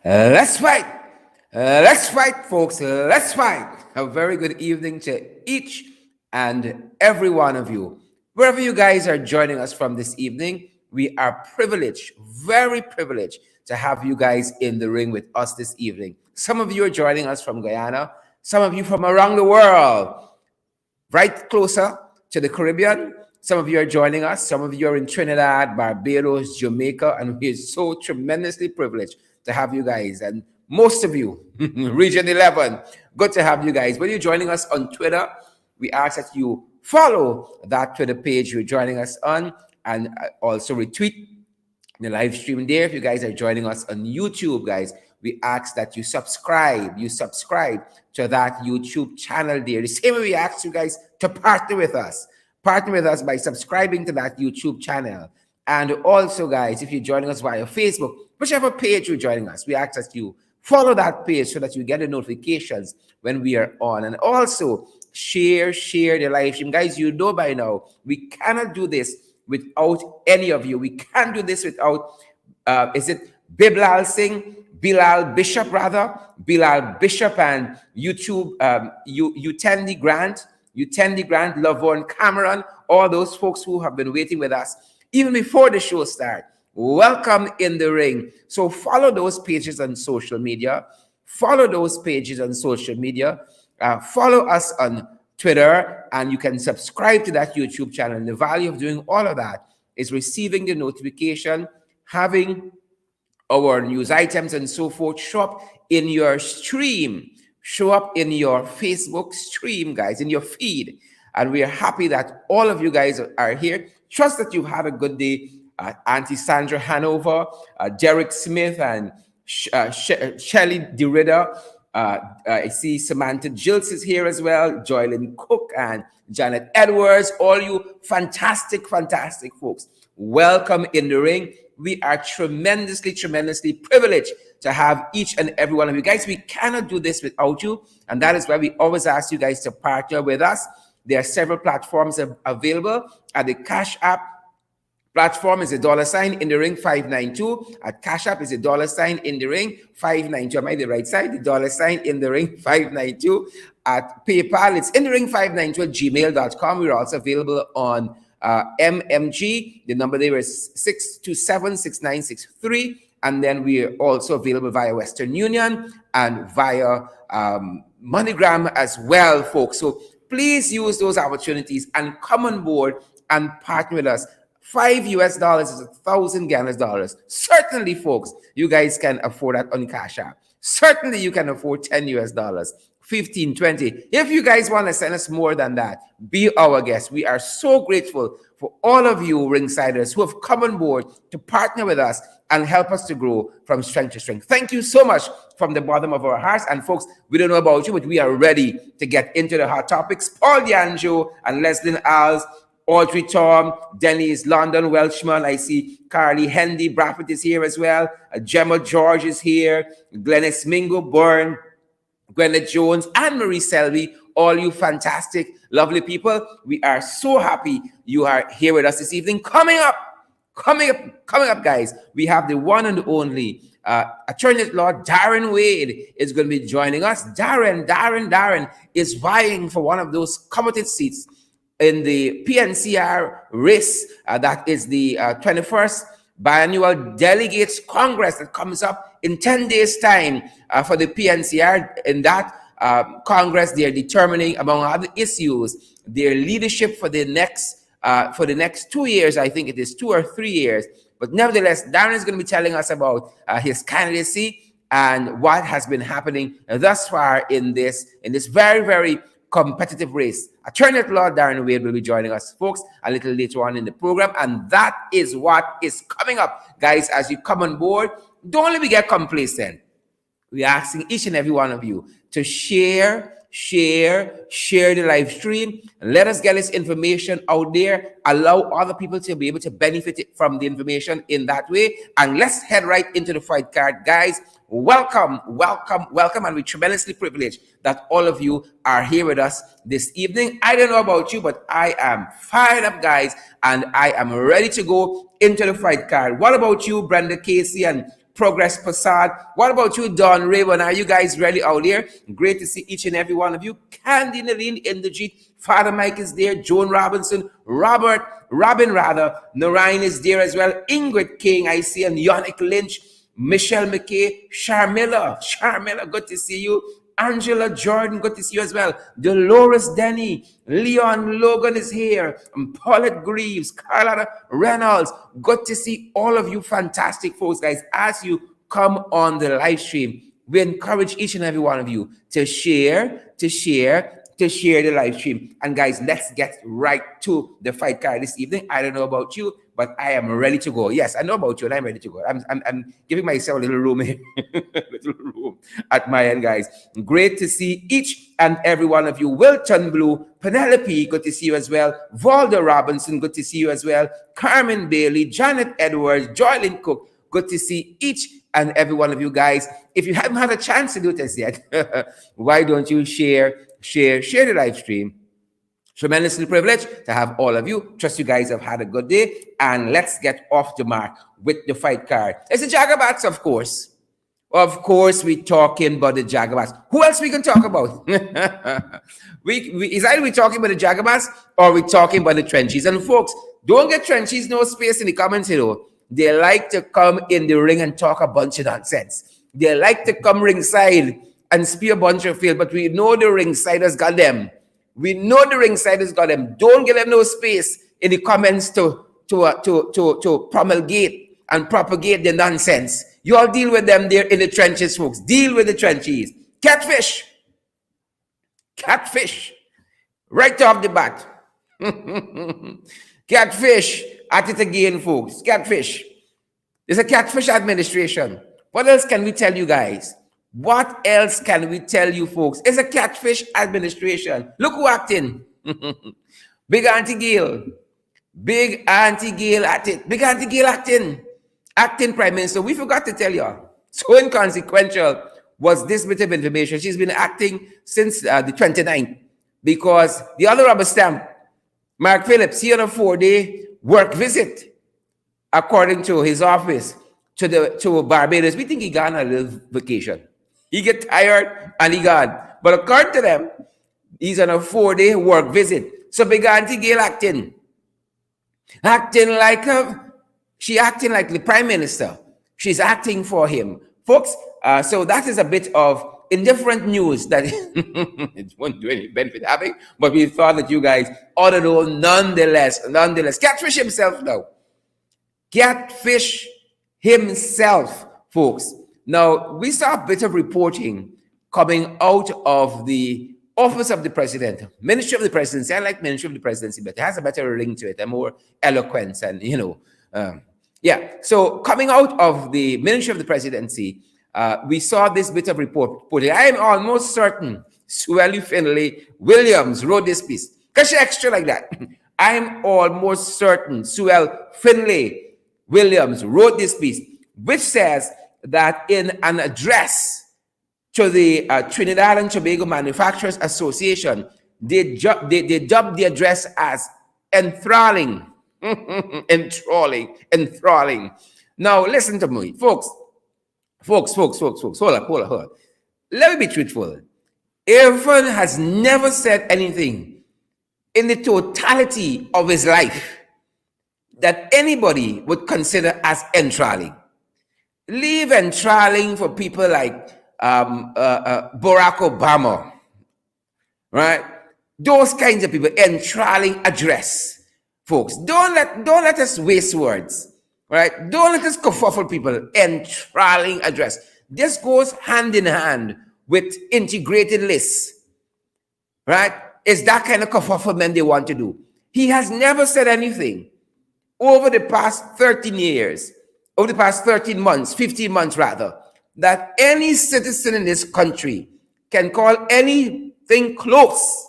Let's fight. Let's fight, folks. Let's fight. A very good evening to each and every one of you. Wherever you guys are joining us from this evening, we are privileged, very privileged to have you guys in the ring with us this evening. Some of you are joining us from Guyana, some of you from around the world, right closer to the Caribbean. Some of you are joining us. Some of you are in Trinidad, Barbados, Jamaica, and we're so tremendously privileged to have you guys. And most of you, Region 11, good to have you guys. When you're joining us on Twitter, we ask that you follow that Twitter page you're joining us on and also retweet the live stream there. If you guys are joining us on YouTube, guys, we ask that you subscribe to that YouTube channel there. The same way we ask you guys to partner with us by subscribing to that YouTube channel. And also, guys, if you're joining us via Facebook, whichever page you're joining us, we ask that you follow that page so that you get the notifications when we are on. And also share the live stream. Guys, you know by now, we cannot do this without any of you. We can't do this without, is it Bilal Bishop and YouTube, Utendi Grant, Lavon Cameron, all those folks who have been waiting with us even before the show started. Welcome in the ring. So follow those pages on social media. Follow us on Twitter, and you can subscribe to that YouTube channel. And the value of doing all of that is receiving the notification, having our news items and so forth show up in your stream, show up in your Facebook stream, guys, in your feed. And we are happy that all of you guys are here. Trust that you've had a good day. Auntie Sandra Hanover, Derek Smith, and Shelley DeRidder. I see Samantha Gills is here as well, Joylyn Cook and Janet Edwards. All you fantastic folks. Welcome in the ring. We are tremendously privileged to have each and every one of you guys. We cannot do this without you, and that is why we always ask you guys to partner with us. There are several platforms available. At the Cash App platform is $, in the ring 592. At Cash App is $, in the ring 592. Am I the right side? The $, in the ring 592. At PayPal, it's in the ring 592 at gmail.com. We're also available on MMG. The number there is 627-6963. And then we are also available via Western Union and via MoneyGram as well, folks. So please use those opportunities and come on board and partner with us. $5 is 1,000 Ghana dollars. Certainly, folks, you guys can afford that on Cash App. Certainly, you can afford $10, 15, 20. If you guys want to send us more than that, be our guest. We are so grateful for all of you ringsiders who have come on board to partner with us and help us to grow from strength to strength. Thank you so much from the bottom of our hearts. And folks, we don't know about you, but we are ready to get into the hot topics. Paul Dianjo and Leslyn Alves, Audrey Tom, Denise London, Welshman. I see Carly Hendy Braffett is here as well. Gemma George is here. Glennis Mingo Byrne, Gwyneth Jones, and Marie Selby. All you fantastic, lovely people. We are so happy you are here with us this evening. Coming up, guys, we have the one and only Attorney at Law Darren Wade is going to be joining us. Darren is vying for one of those coveted seats in the PNCR race. That is the 21st Biannual Delegates Congress that comes up in 10 days' time for the PNCR. In that Congress, they are determining, among other issues, their leadership for the next 2 years. I think it is 2 or 3 years. But nevertheless, Darren is going to be telling us about his candidacy and what has been happening thus far in this very, very competitive race. Attorney at Law Darren Wade will be joining us, folks, a little later on in the program, and that is what is coming up. Guys, as you come on board, don't let me get complacent. We're asking each and every one of you to share the live stream. Let us get this information out there. Allow other people to be able to benefit from the information in that way. And let's head right into the fight card. Guys, welcome. And we're tremendously privileged that all of you are here with us this evening. I don't know about you, but I am fired up, guys, and I am ready to go into the fight card. What about you, Brenda Casey and Progress Passad. What about you, Don Raven? Are you guys ready out there? Great to see each and every one of you. Candy Naline Inderjeet, Father Mike is there, Joan Robinson, Robin rather, Narayan is there as well, Ingrid King, I see, and Yannick Lynch, Michelle McKay, Sharmila, good to see you. Angela Jordan, good to see you as well. Dolores Denny, Leon Logan is here. Paulette Greaves, Carlotta Reynolds. Good to see all of you fantastic folks, guys. As you come on the live stream, we encourage each and every one of you to share the live stream. And guys, let's get right to the fight card this evening. I don't know about you, but I am ready to go. Yes, I know about you, and I'm ready to go. I'm giving myself a little room here, little room at my end, guys. Great to see each and every one of you. Wilton Blue, Penelope, good to see you as well. Valda Robinson, good to see you as well. Carmen Bailey, Janet Edwards, Joylyn Cook, good to see each and every one of you guys. If you haven't had a chance to do this yet, why don't you share the live stream? Tremendously privileged to have all of you. Trust you guys have had a good day. And let's get off the mark with the fight card. It's the Jagabats, of course. Of course, we're talking about the Jagabats. Who else we can talk about? Is either we talking about the Jagabats or we talking about the trenches. And folks, don't get trenches no space in the comments, you know. They like to come in the ring and talk a bunch of nonsense. They like to come ringside and spew a bunch of field, but we know the ringsiders got them. We know the ringsiders got them. Don't give them no space in the comments to promulgate and propagate the nonsense. You all deal with them there in the trenches, folks. Deal with the trenches. Catfish. Right off the bat. Catfish at it again, folks. Catfish. There's a catfish administration. What else can we tell you guys? What else can we tell you, folks? It's a catfish administration. Look who acting. Big Auntie Gail. Big Auntie Gail at it. Big Auntie Gail acting. Acting Prime Minister. We forgot to tell you. So inconsequential was this bit of information. She's been acting since the 29th because the other rubber stamp, Mark Phillips, he on a 4-day work visit, according to his office, to Barbados. We think he gone on a little vacation. He get tired and he gone. But according to them, he's on a 4-day work visit. So Big Auntie Gail acting like she acting like the Prime Minister. She's acting for him. Folks, so that is a bit of indifferent news that it won't do any benefit having, but we thought that you guys ought to know nonetheless. Catfish himself now. Catfish himself, folks. Now, we saw a bit of reporting coming out of the Office of the President, Ministry of the Presidency. I like Ministry of the Presidency, but it has a better ring to it, a more eloquence, and So coming out of the Ministry of the Presidency, we saw this bit of reporting. I am almost certain Sueli Finlay Williams wrote this piece. Because she extra like that. I'm almost certain Suel Finlay Williams wrote this piece, which says that in an address to the Trinidad and Tobago Manufacturers Association, they dubbed the address as enthralling. Enthralling. Now, listen to me, folks. Hold up. Let me be truthful. Irfan has never said anything in the totality of his life that anybody would consider as enthralling. Leave enthralling for people like Barack Obama, right? Those kinds of people, enthralling address, folks. Don't let us waste words, right? Don't let us kerfuffle people. Enthralling address. This goes hand in hand with integrated lists, right? It's that kind of kerfufflement they want to do. He has never said anything over the past 13 years, over the past 13 months, 15 months rather, that any citizen in this country can call anything close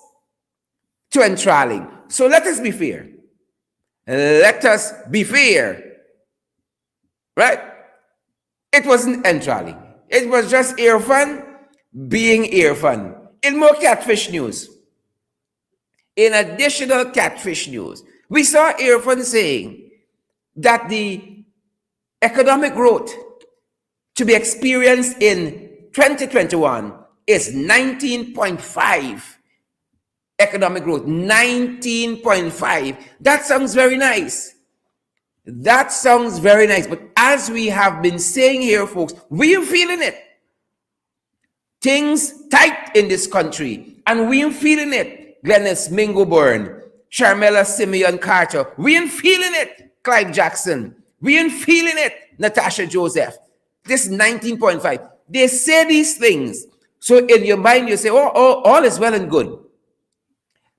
to enthralling. So let us be fair. Let us be fair. Right? It wasn't enthralling. It was just Irfan being Irfan. In more catfish news, in additional catfish news, we saw Irfan saying that the economic growth to be experienced in 2021 is 19.5 economic growth. 19.5. That sounds very nice. That sounds very nice. But as we have been saying here, folks, we are feeling it. Things tight in this country, and we are feeling it. Glennis Mingo-Byrne, Sharmella Simeon Carter, we ain't feeling it. Clive Jackson, we ain't feeling it. Natasha Joseph, this 19.5. They say these things, so in your mind you say, oh, all is well and good.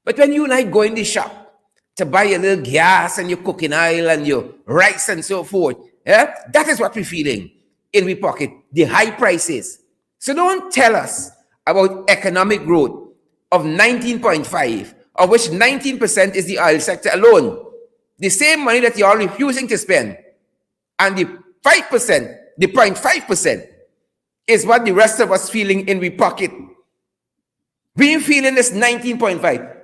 But when you and I go in the shop to buy your little gas and your cooking oil and your rice and so forth, that is what we're feeling in we pocket, the high prices. So don't tell us about economic growth of 19.5, of which 19% is the oil sector alone. The same money that you're refusing to spend. And the 5%, the 0.5% is what the rest of us feeling in we pocket. We're feeling this 19.5.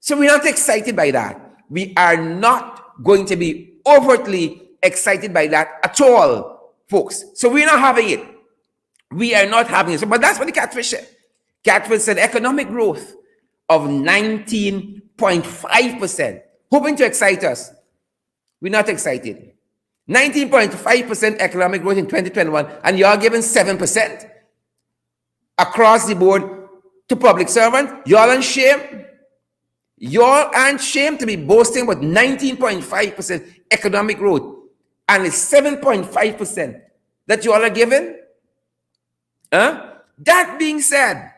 So we're not excited by that. We are not going to be overtly excited by that at all, folks. So we're not having it. We are not having it. So, but that's what the Catfish said. Catfish said economic growth of 19.5%, hoping to excite us. We're not excited. 19.5% economic growth in 2021, and you're giving 7% across the board to public servants. Y'all aren't shame. Y'all aren't shame to be boasting about 19.5% economic growth, and it's 7.5% that you all are giving. That being said,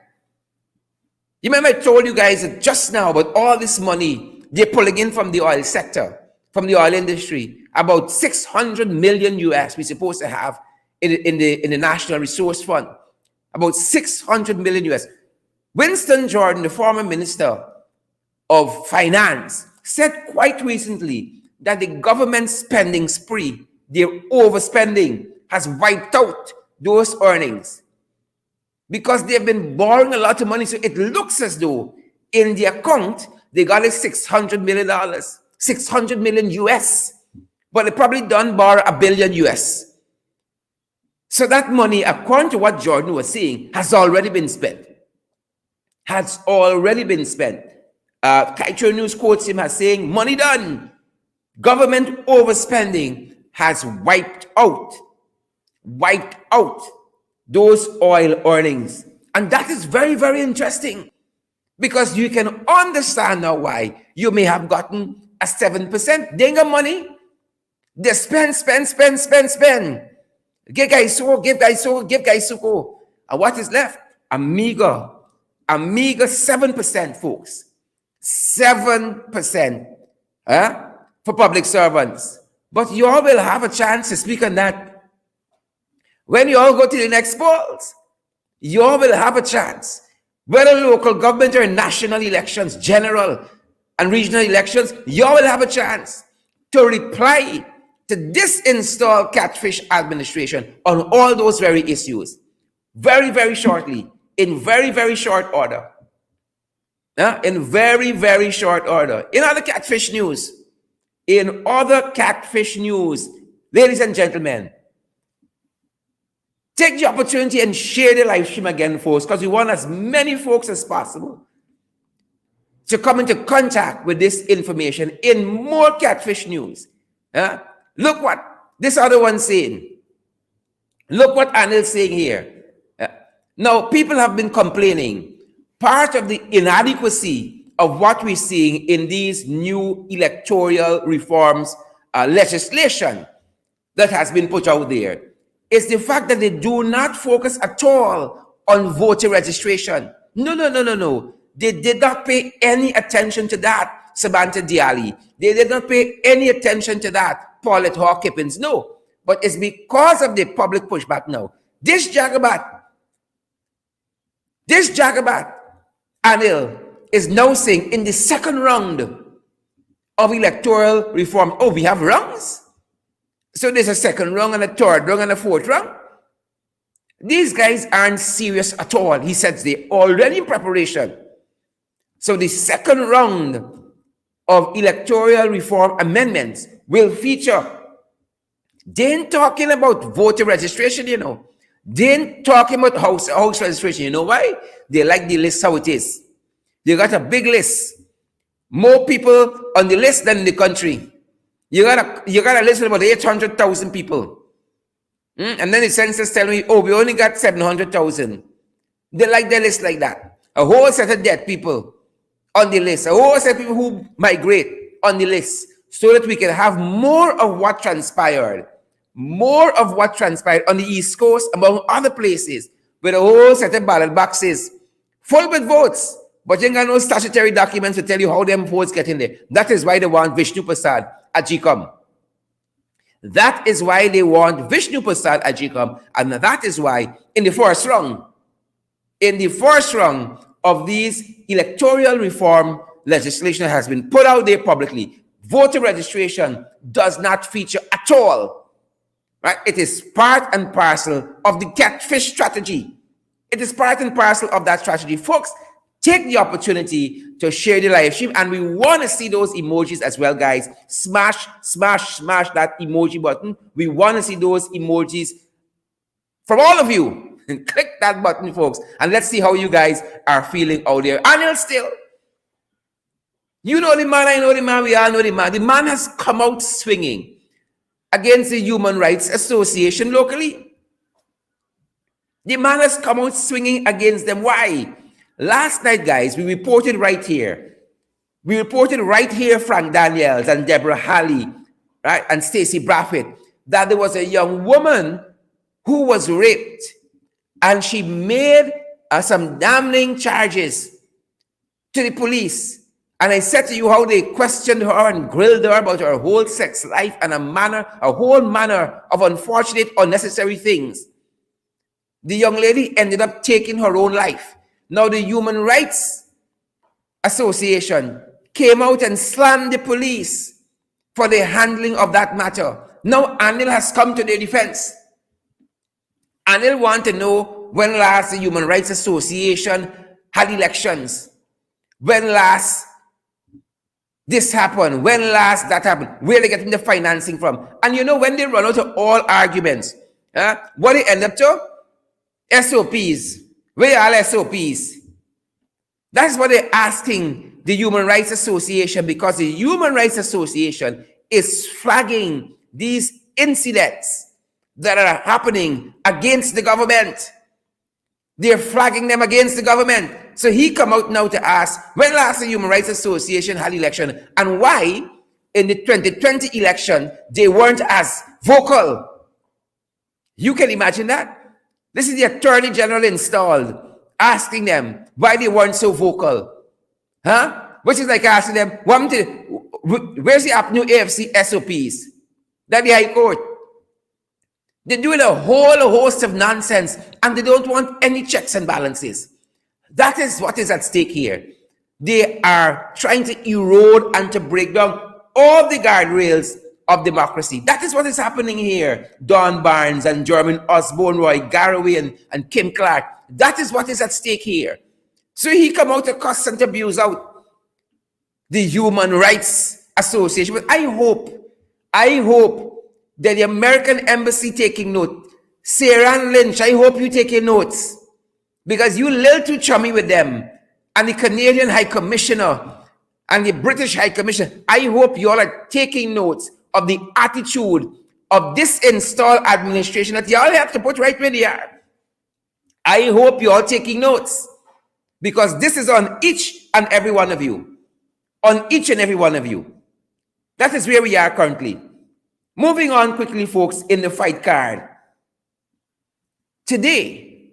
you remember I told you guys just now about all this money they're pulling in from the oil sector, from the oil industry. About 600 million US we're supposed to have in the National Resource Fund. About 600 million US. Winston Jordan, the former Minister of Finance, said quite recently that the government spending spree, their overspending, has wiped out those earnings because they've been borrowing a lot of money. So it looks as though in the account they got $600 million, 600 million US, but they probably done borrow $1 billion US. So that money, according to what Jordan was saying, has already been spent. Has already been spent. Kaitro News quotes him as saying, money done. Government overspending has wiped out those oil earnings. And that is very, very interesting, because you can understand now why you may have gotten a 7%. They got money. They spend. Give guys so. And what is left? A meager 7%, folks. 7% for public servants. But you all will have a chance to speak on that. When you all go to the next polls, you all will have a chance. Whether local government or national elections, general and regional elections, you all will have a chance to reply to disinstall Catfish administration on all those very issues. Very, very shortly. In very, very short order. In very, very short order. In other Catfish news, ladies and gentlemen, take the opportunity and share the live stream again, folks, because we want as many folks as possible to come into contact with this information in more Catfish news. Look what this other one's saying. Look what Anil's saying here. Now, people have been complaining. Part of the inadequacy of what we're seeing in these new electoral reforms legislation that has been put out there is the fact that they do not focus at all on voter registration. No. They did not pay any attention to that, Samantha Dialli. They did not pay any attention to that, Paulette Hawkins. No. But it's because of the public pushback now. This Jagabat, Anil, is now saying in the second round of electoral reform, oh, we have rounds? So there's a second round and a third round and a fourth round? These guys aren't serious at all. He says they're already in preparation. So the second round of electoral reform amendments will feature. They ain't talking about voter registration, Then talking about house registration. You know why? They like the list how it is. They got a big list. More people on the list than in the country. You got a list of about 800,000 people. And then the census tell me, oh, we only got 700,000. They like their list like that. A whole set of dead people on the list. A whole set of people who migrate on the list, so that we can have more of what transpired. More of what transpired on the East Coast, among other places, with a whole set of ballot boxes full with votes. But you ain't got no statutory documents to tell you how them votes get in there. That is why they want Vishnu Prasad at GCOM. That is why they want Vishnu Prasad at GCOM. And that is why in the first round of these electoral reform legislation that has been put out there publicly, voter registration does not feature at all. Right? It is part and parcel of the catfish strategy. It is part and parcel of that strategy. Folks, take the opportunity to share the live stream, and we want to see those emojis as well, guys. Smash that emoji button. We want to see those emojis from all of you. Click that button, folks, and let's see how you guys are feeling out there. Anil still. You know the man, I know the man, we all know the man. The man has come out swinging against the Human Rights Association locally. The man has come out swinging against them. Why? Last night, guys, we reported right here. Frank Daniels and Deborah Halley, right, and Stacey Braffett, that there was a young woman who was raped, and she made some damning charges to the police. And I said to you how they questioned her and grilled her about her whole sex life and a whole manner of unfortunate, unnecessary things. The young lady ended up taking her own life. Now the Human Rights Association came out and slammed the police for the handling of that matter. Now Anil has come to their defense. Anil wants to know when last the Human Rights Association had elections. When last this happened, when last that happened, where they getting the financing from. And you know, when they run out of all arguments, what they end up to? SOPs. Where are all SOPs? That's what they're asking the Human Rights Association, because the Human Rights Association is flagging these incidents that are happening against the government. They're flagging them against the government. So he come out now to ask, when last the Human Rights Association had election, and why in the 2020 election they weren't as vocal. You can imagine that? This is the Attorney General installed, asking them why they weren't so vocal. Which is like asking them, where's the new AFC SOPs? That the High Court. They're doing a whole host of nonsense, and they don't want any checks and balances. That is what is at stake here. They are trying to erode and to break down all the guardrails of democracy. That is what is happening here. Don Barnes and Jermaine Osborne, Roy Garraway and Kim Clark. That is what is at stake here. So he come out to cuss and to abuse out the Human Rights Association. But I hope that the American Embassy taking note. Sarah Lynch, I hope you taking notes, because you little too chummy with them. And the Canadian High Commissioner and the British High Commissioner, I hope you all are taking notes of the attitude of this installed administration that you all have to put right where they are. I hope you all taking notes, because this is on each and every one of you. On each and every one of you. That is where we are currently. Moving on quickly, folks, in the fight card. Today,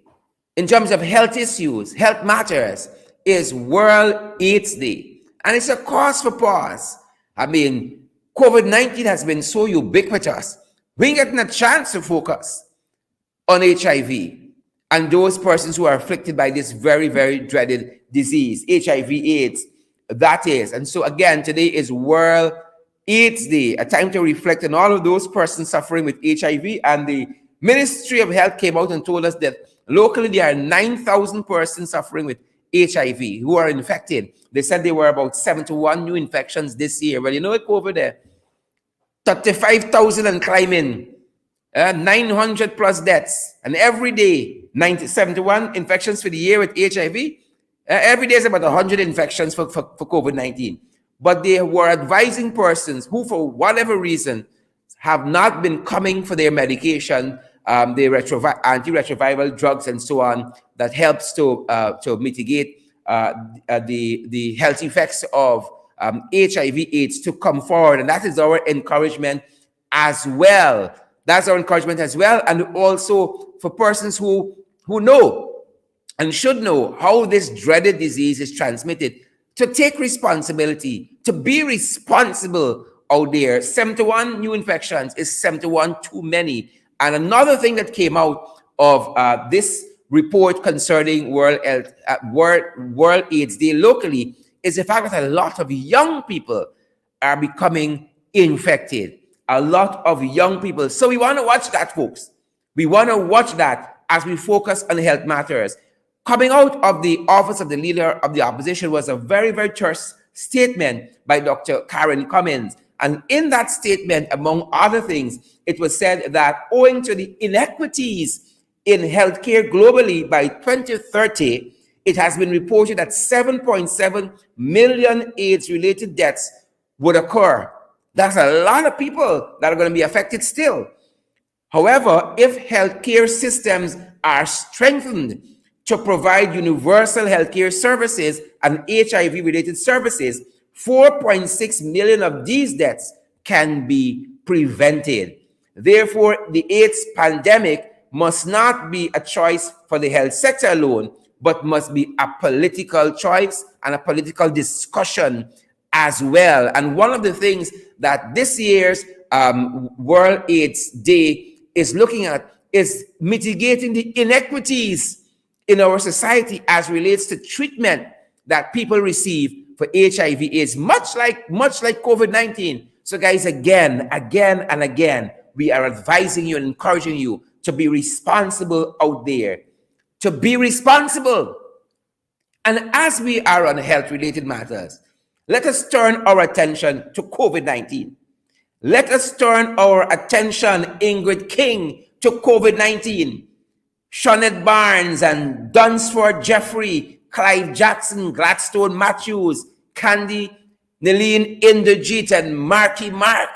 in terms of health issues, health matters, is World AIDS Day. And it's a cause for pause. I mean, COVID-19 has been so ubiquitous. We ain't getting a chance to focus on HIV and those persons who are afflicted by this very, very dreaded disease, HIV/AIDS, that is. And so again, today is World AIDS Day, a time to reflect on all of those persons suffering with HIV. And the Ministry of Health came out and told us that locally there are 9,000 persons suffering with HIV who are infected. They said there were about 71 new infections this year. Well, you know what, COVID there? 35,000 and climbing 900 plus deaths, and every day 71 infections for the year with HIV. Every day is about 100 infections for COVID-19. But they were advising persons who, for whatever reason, have not been coming for their medication, the antiretroviral drugs and so on, that helps to mitigate the health effects of HIV/AIDS, to come forward. And that is our encouragement as well. That's our encouragement as well. And also for persons who know and should know how this dreaded disease is transmitted, to take responsibility, to be responsible out there. 71 new infections is 71 too many. And another thing that came out of this report concerning World AIDS Day locally is the fact that a lot of young people are becoming infected. A lot of young people. So we want to watch that, folks. We want to watch that as we focus on health matters. Coming out of the office of the Leader of the Opposition was a very, very terse statement by Dr. Karen Cummins. And in that statement, among other things, it was said that owing to the inequities in healthcare globally, by 2030, it has been reported that 7.7 million AIDS-related deaths would occur. That's a lot of people that are going to be affected still. However, if healthcare systems are strengthened to provide universal healthcare services and HIV-related services, 4.6 million of these deaths can be prevented. Therefore, the AIDS pandemic must not be a choice for the health sector alone, but must be a political choice and a political discussion as well. And one of the things that this year's World AIDS Day is looking at is mitigating the inequities in our society as relates to treatment that people receive for HIV/AIDS, much like COVID-19. So guys, again and again, we are advising you and encouraging you to be responsible out there, to be responsible. And as we are on health-related matters, let us turn our attention to COVID-19. Let us turn our attention, Ingrid King, to COVID-19. Shawnette Barnes and Dunsford Jeffrey, Clive Jackson, Gladstone Matthews, Candy, Nelene Inderjeet, and Marky Mark.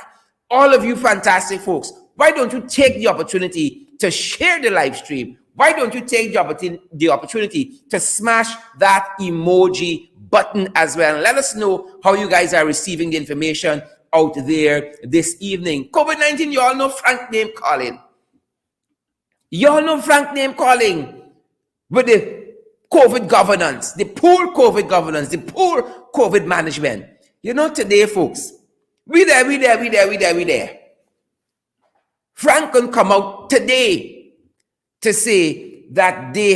All of you fantastic folks, why don't you take the opportunity to share the live stream? Why don't you take the opportunity to smash that emoji button as well? And let us know how you guys are receiving the information out there this evening. COVID-19, you all know Frank name calling. You all know Frank name calling with the COVID governance, the poor COVID governance, the poor COVID management. You know, today, folks, we there. Frank can come out today to say that they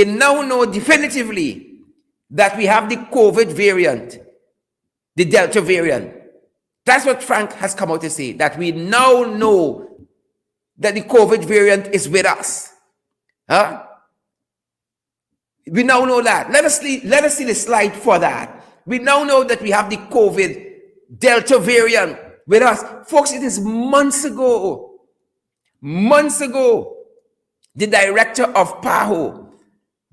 now know definitively that we have the COVID variant, the Delta variant. That's what Frank has come out to say, that we now know that the COVID variant is with us. Huh? We now know that. Let us see the slide for that. We now know that we have the COVID Delta variant with us. Folks, it is months ago, the director of PAHO,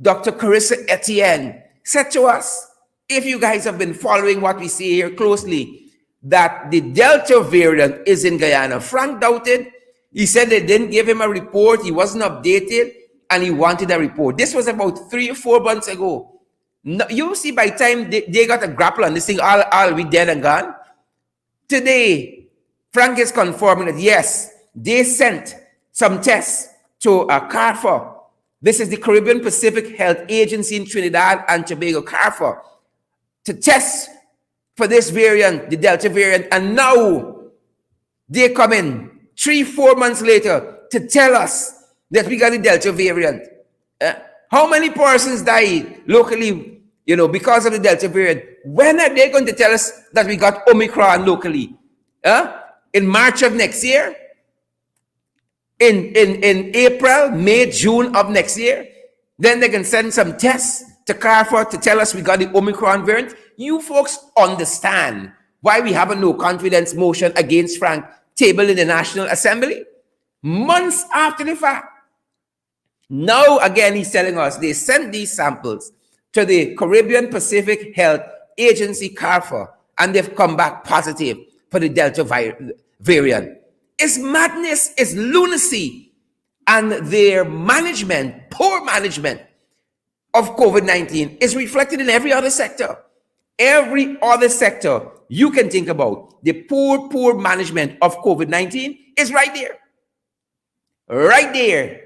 Dr. Carissa Etienne, said to us, if you guys have been following what we see here closely, that the Delta variant is in Guyana. Frank doubted. He said they didn't give him a report. He wasn't updated, and he wanted a report. This was about 3 or 4 months ago. No, you see, by the time they got a grapple on this thing, all we dead and gone. Today, Frank is confirming that yes, they sent some tests to CARFA. This is the Caribbean Pacific Health Agency in Trinidad and Tobago, CARFA, to test for this variant, the Delta variant. And now they come in 3-4 months later to tell us that we got the Delta variant. How many persons died locally, because of the Delta variant? When are they going to tell us that we got Omicron locally? In March of next year? In April, May, June of next year? Then they can send some tests to CARFA to tell us we got the Omicron variant. You folks understand why we have a no confidence motion against Frank tabled in the National Assembly months after the fact. Now, again, he's telling us they sent these samples to the Caribbean Pacific Health Agency, CARPHA, and they've come back positive for the Delta variant. It's madness, it's lunacy, and their management, poor management of COVID-19 is reflected in every other sector. Every other sector you can think about, the poor management of COVID-19 is right there. Right there.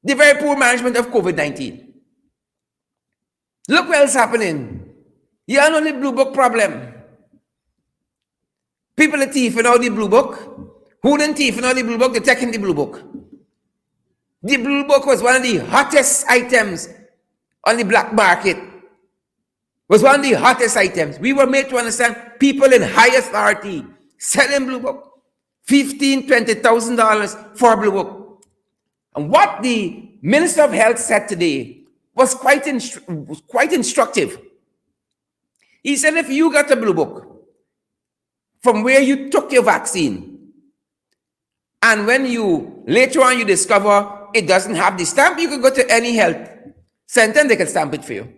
The very poor management of COVID-19. Look what else happening. You have only blue book problem. People are thieving out the blue book. Who didn't thieving out the blue book? They're taking the blue book. The blue book was one of the hottest items on the black market. Was one of the hottest items. We were made to understand people in high authority selling blue book. $15,000, $20,000 for a blue book. And what the Minister of Health said today was quite instructive. He said, if you got a blue book from where you took your vaccine, and when you later on you discover it doesn't have the stamp, you can go to any health center and they can stamp it for you.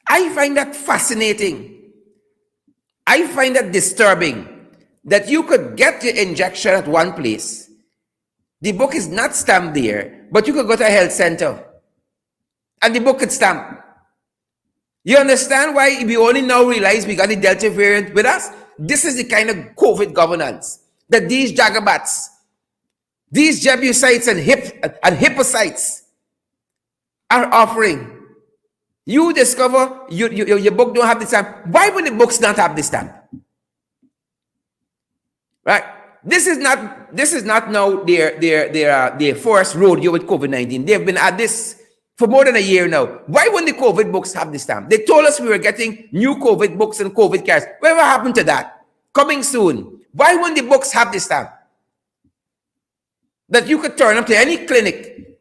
I find that fascinating. I find that disturbing. That you could get your injection at one place. The book is not stamped there, but you could go to a health center and the book could stamp. You understand why we only now realize we got the Delta variant with us? This is the kind of COVID governance that these jagabats, these Jebusites and Hippocytes are offering. You discover your book don't have the stamp. Why would the books not have the stamp? Right? This is not now their first rodeo with COVID-19. They've been at this for more than a year now. Why wouldn't the COVID books have the stamp? They told us we were getting new COVID books and COVID cares. Whatever happened to that? Coming soon. Why wouldn't the books have the stamp? That you could turn up to any clinic,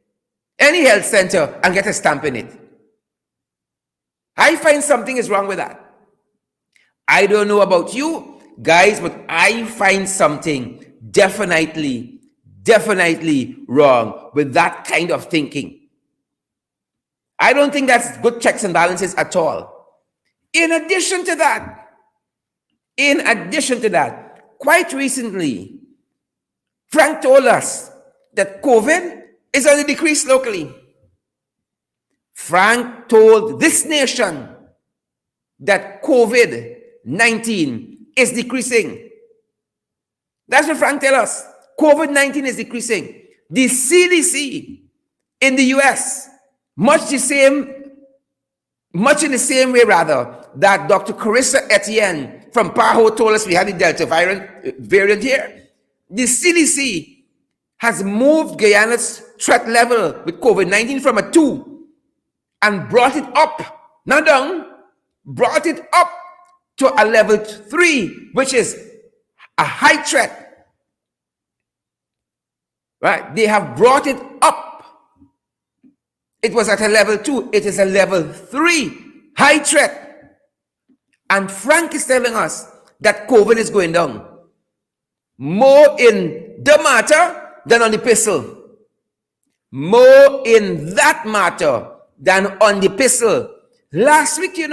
any health center and get a stamp in it. I find something is wrong with that. I don't know about you, guys, but I find something definitely wrong with that kind of thinking. I don't think that's good checks and balances at all. In addition to that, quite recently, Frank told us that COVID is on the decrease locally. Frank told this nation that COVID-19 is decreasing. That's what Frank tells us. COVID-19 is decreasing. The CDC in the US, much in the same way rather, that Dr. Carissa Etienne from PAHO told us we had the Delta variant here. The CDC has moved Guyana's threat level with COVID-19 from a 2 and brought it up, not down, brought it up to a level 3, which is a high threat. Right? They have brought it up. It was at a level 2. It is a level 3 high threat. And Frank is telling us that COVID is going down. More in the matter than on the pistol. More in that matter than on the pistol. Last week, it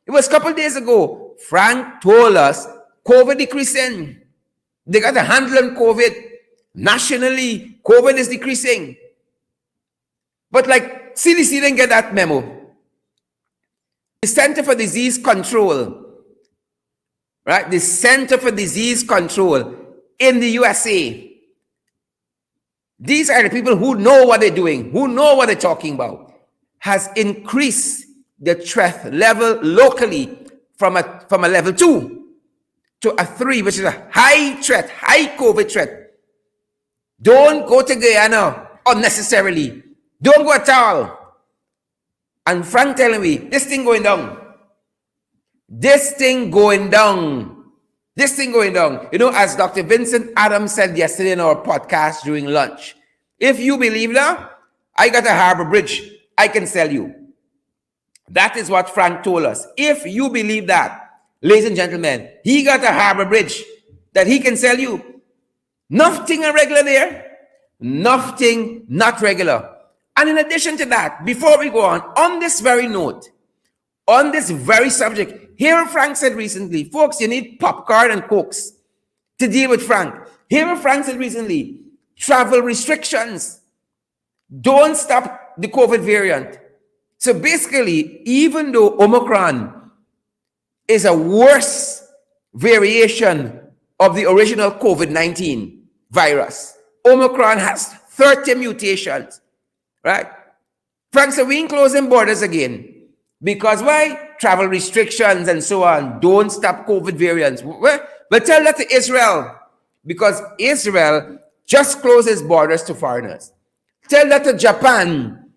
was a couple days ago, Frank told us COVID decreasing. They got a handle on COVID. Nationally, COVID is decreasing. But like CDC didn't get that memo. The Center for Disease Control, right? The Center for Disease Control in the USA. These are the people who know what they're doing, who know what they're talking about, has increased the threat level locally from a level 2 to a 3, which is a high threat, high COVID threat. Don't go to Guyana unnecessarily. Don't go at all. And Frank telling me, this thing going down. This thing going down. This thing going down. As Dr. Vincent Adams said yesterday in our podcast during lunch, if you believe that, I got a harbor bridge I can sell you. That is what Frank told us. If you believe that, ladies and gentlemen, he got a harbor bridge that he can sell you. Nothing irregular there. Nothing not regular. And in addition to that, before we go on this very note, on this very subject, here Frank said recently, folks, you need popcorn and cokes to deal with Frank. Here Frank said recently, travel restrictions don't stop the COVID variant. So basically, even though Omicron is a worse variation of the original COVID-19 virus, Omicron has 30 mutations, right? Frank said, we ain't closing borders again. Because why? Travel restrictions and so on don't stop COVID variants. But tell that to Israel, because Israel just closes borders to foreigners. Tell that to Japan,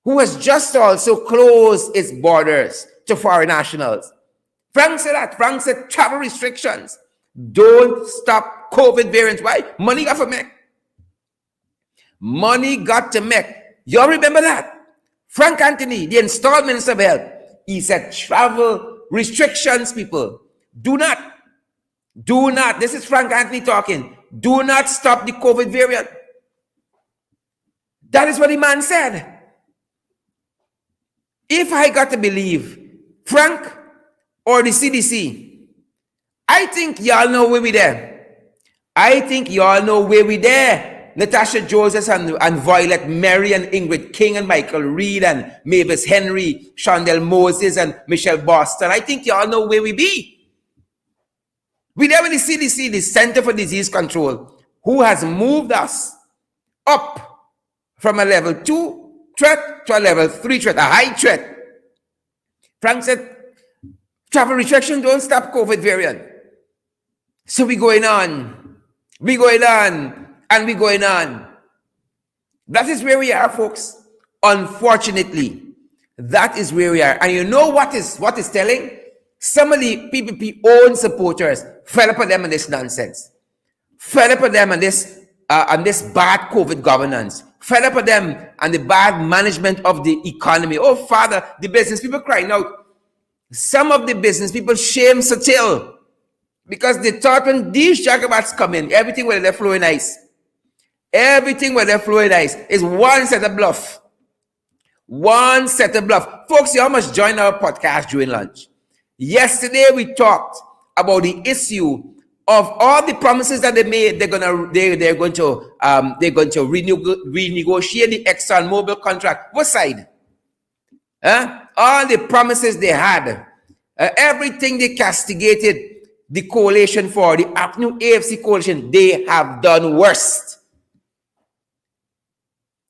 who has just also closed its borders to foreign nationals. Frank said that. Frank said travel restrictions don't stop COVID variants. Why? Money got to make. Money got to make. Y'all remember that? Frank Anthony, the installed Minister of Health, he said travel restrictions, people, do not, this is Frank Anthony talking, do not stop the COVID variant. That is what the man said. If I got to believe Frank or the CDC, I think y'all know where we there. I think y'all know where we there. Natasha Joseph and Violet Mary and Ingrid King and Michael Reed and Mavis Henry, Shondell Moses and Michelle Boston. I think y'all know where we be. We there with the CDC, the Center for Disease Control, who has moved us up from a level 2 threat to a level 3 threat, a high threat. Frank said, travel restriction don't stop COVID variant. So we going on. And we're going on. That is where we are, folks. Unfortunately, that is where we are. And you know what is telling? Some of the PPP own supporters fed up on them on this nonsense. Fed up on them on this bad COVID governance. Fed up on them on the bad management of the economy. Oh, Father, the business people crying out. Some of the business people shame Satil because they thought when these jacobats come in, everything will left flowing nice. Everything where they're flowing ice is one set of bluff. One set of bluff. Folks, you must join our podcast during lunch. Yesterday we talked about the issue of all the promises that they made. They're going to renegotiate the ExxonMobil contract. What side? All the promises they had, everything they castigated the coalition for, the APNU AFC coalition, they have done worse.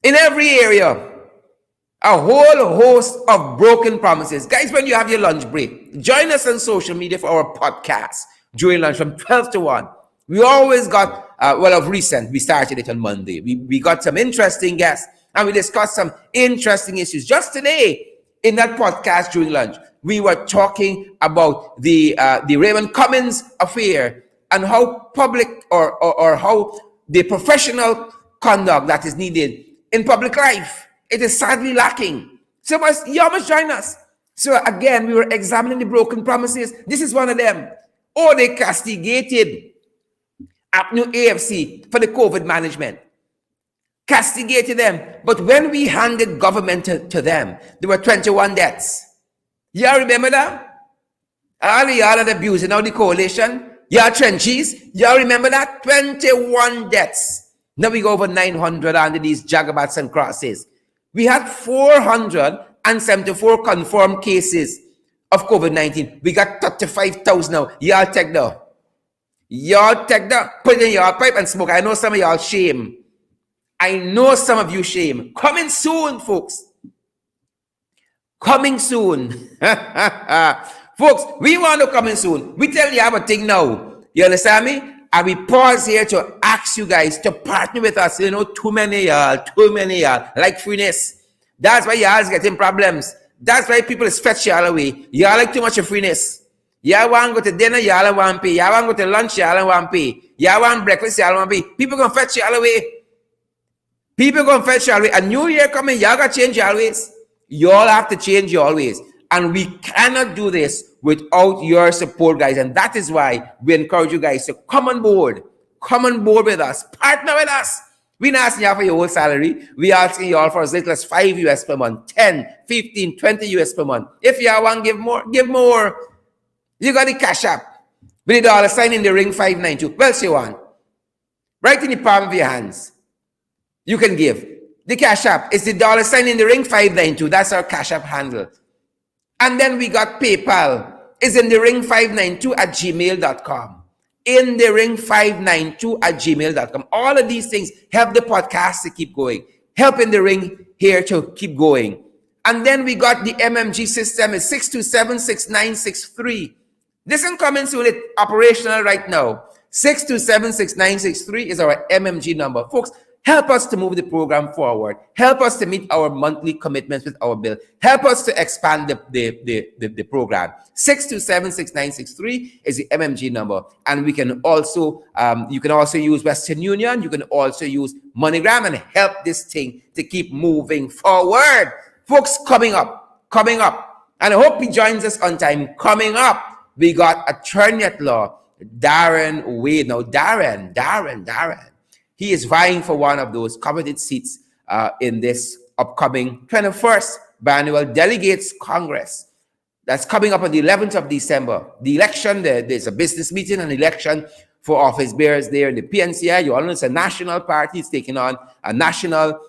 In every area, a whole host of broken promises. Guys, when you have your lunch break, join us on social media for our podcast during lunch from 12 to 1. We always got, of recent, we started it on Monday. We got some interesting guests and we discussed some interesting issues. Just today, in that podcast during lunch, we were talking about the Raymond Cummins affair and how public or how the professional conduct that is needed in public life, it is sadly lacking. So you must join us. So again, we were examining the broken promises. This is one of them. Oh, they castigated APNU AFC for the COVID management. Castigated them. But when we handed government to them, there were 21 deaths. Y'all remember that? All y'all are abusing now the coalition. Y'all trenches. Y'all remember that? 21 deaths. Now we go over 900 under these jagabats and crosses. We had 474 confirmed cases of COVID-19. We got 35,000 now. Y'all take that. Put it in your pipe and smoke. I know some of y'all shame. I know some of you shame. Coming soon, folks. Coming soon. Folks, we want to come in soon. We tell you have a thing now. You understand me? And we pause here to ask you guys to partner with us. You know, too many y'all, like freeness. That's why y'all's getting problems. That's why people stretch y'all away. Y'all like too much of freeness. Y'all want to go to dinner, y'all want to pay. Y'all want to go to lunch, y'all want to pay. Y'all want breakfast, y'all want to pay. People going to fetch y'all away. A new year coming, y'all got to change y'all ways. You all have to change your ways. And we cannot do this without your support, guys. And that is why we encourage you guys to come on board. Come on board with us. Partner with us. We're not asking you for your whole salary. We're asking you all for as little as $5 per month, 10, 15, 20 US per month. If you want, give more, give more. You got the Cash App. With the $ in the ring 592. Well, so you want. Right in the palm of your hands. You can give. The Cash App is the $ in the ring 592. That's our Cash App handle. And then we got PayPal. It's in the ring 592 at gmail.com. In the ring 592 at gmail.com. All of these things help the podcast to keep going. Help in the ring here to keep going. And then we got the MMG system. It's 627-6963. This is coming soon. It's operational right now. 627-6963 is our MMG number. Folks, help us to move the program forward. Help us to meet our monthly commitments with our bill. Help us to expand the program. 627-6963 is the MMG number. And we can also, you can also use Western Union. You can also use MoneyGram and help this thing to keep moving forward. Folks, coming up. And I hope he joins us on time. Coming up, we got attorney at law, Darren Wade. Now, Darren. He is vying for one of those coveted seats in this upcoming 21st Biannual Delegates Congress. That's coming up on the 11th of December. The election, there's a business meeting and election for office bearers there in the PNCI. You all know it's a national party. It's taking on a national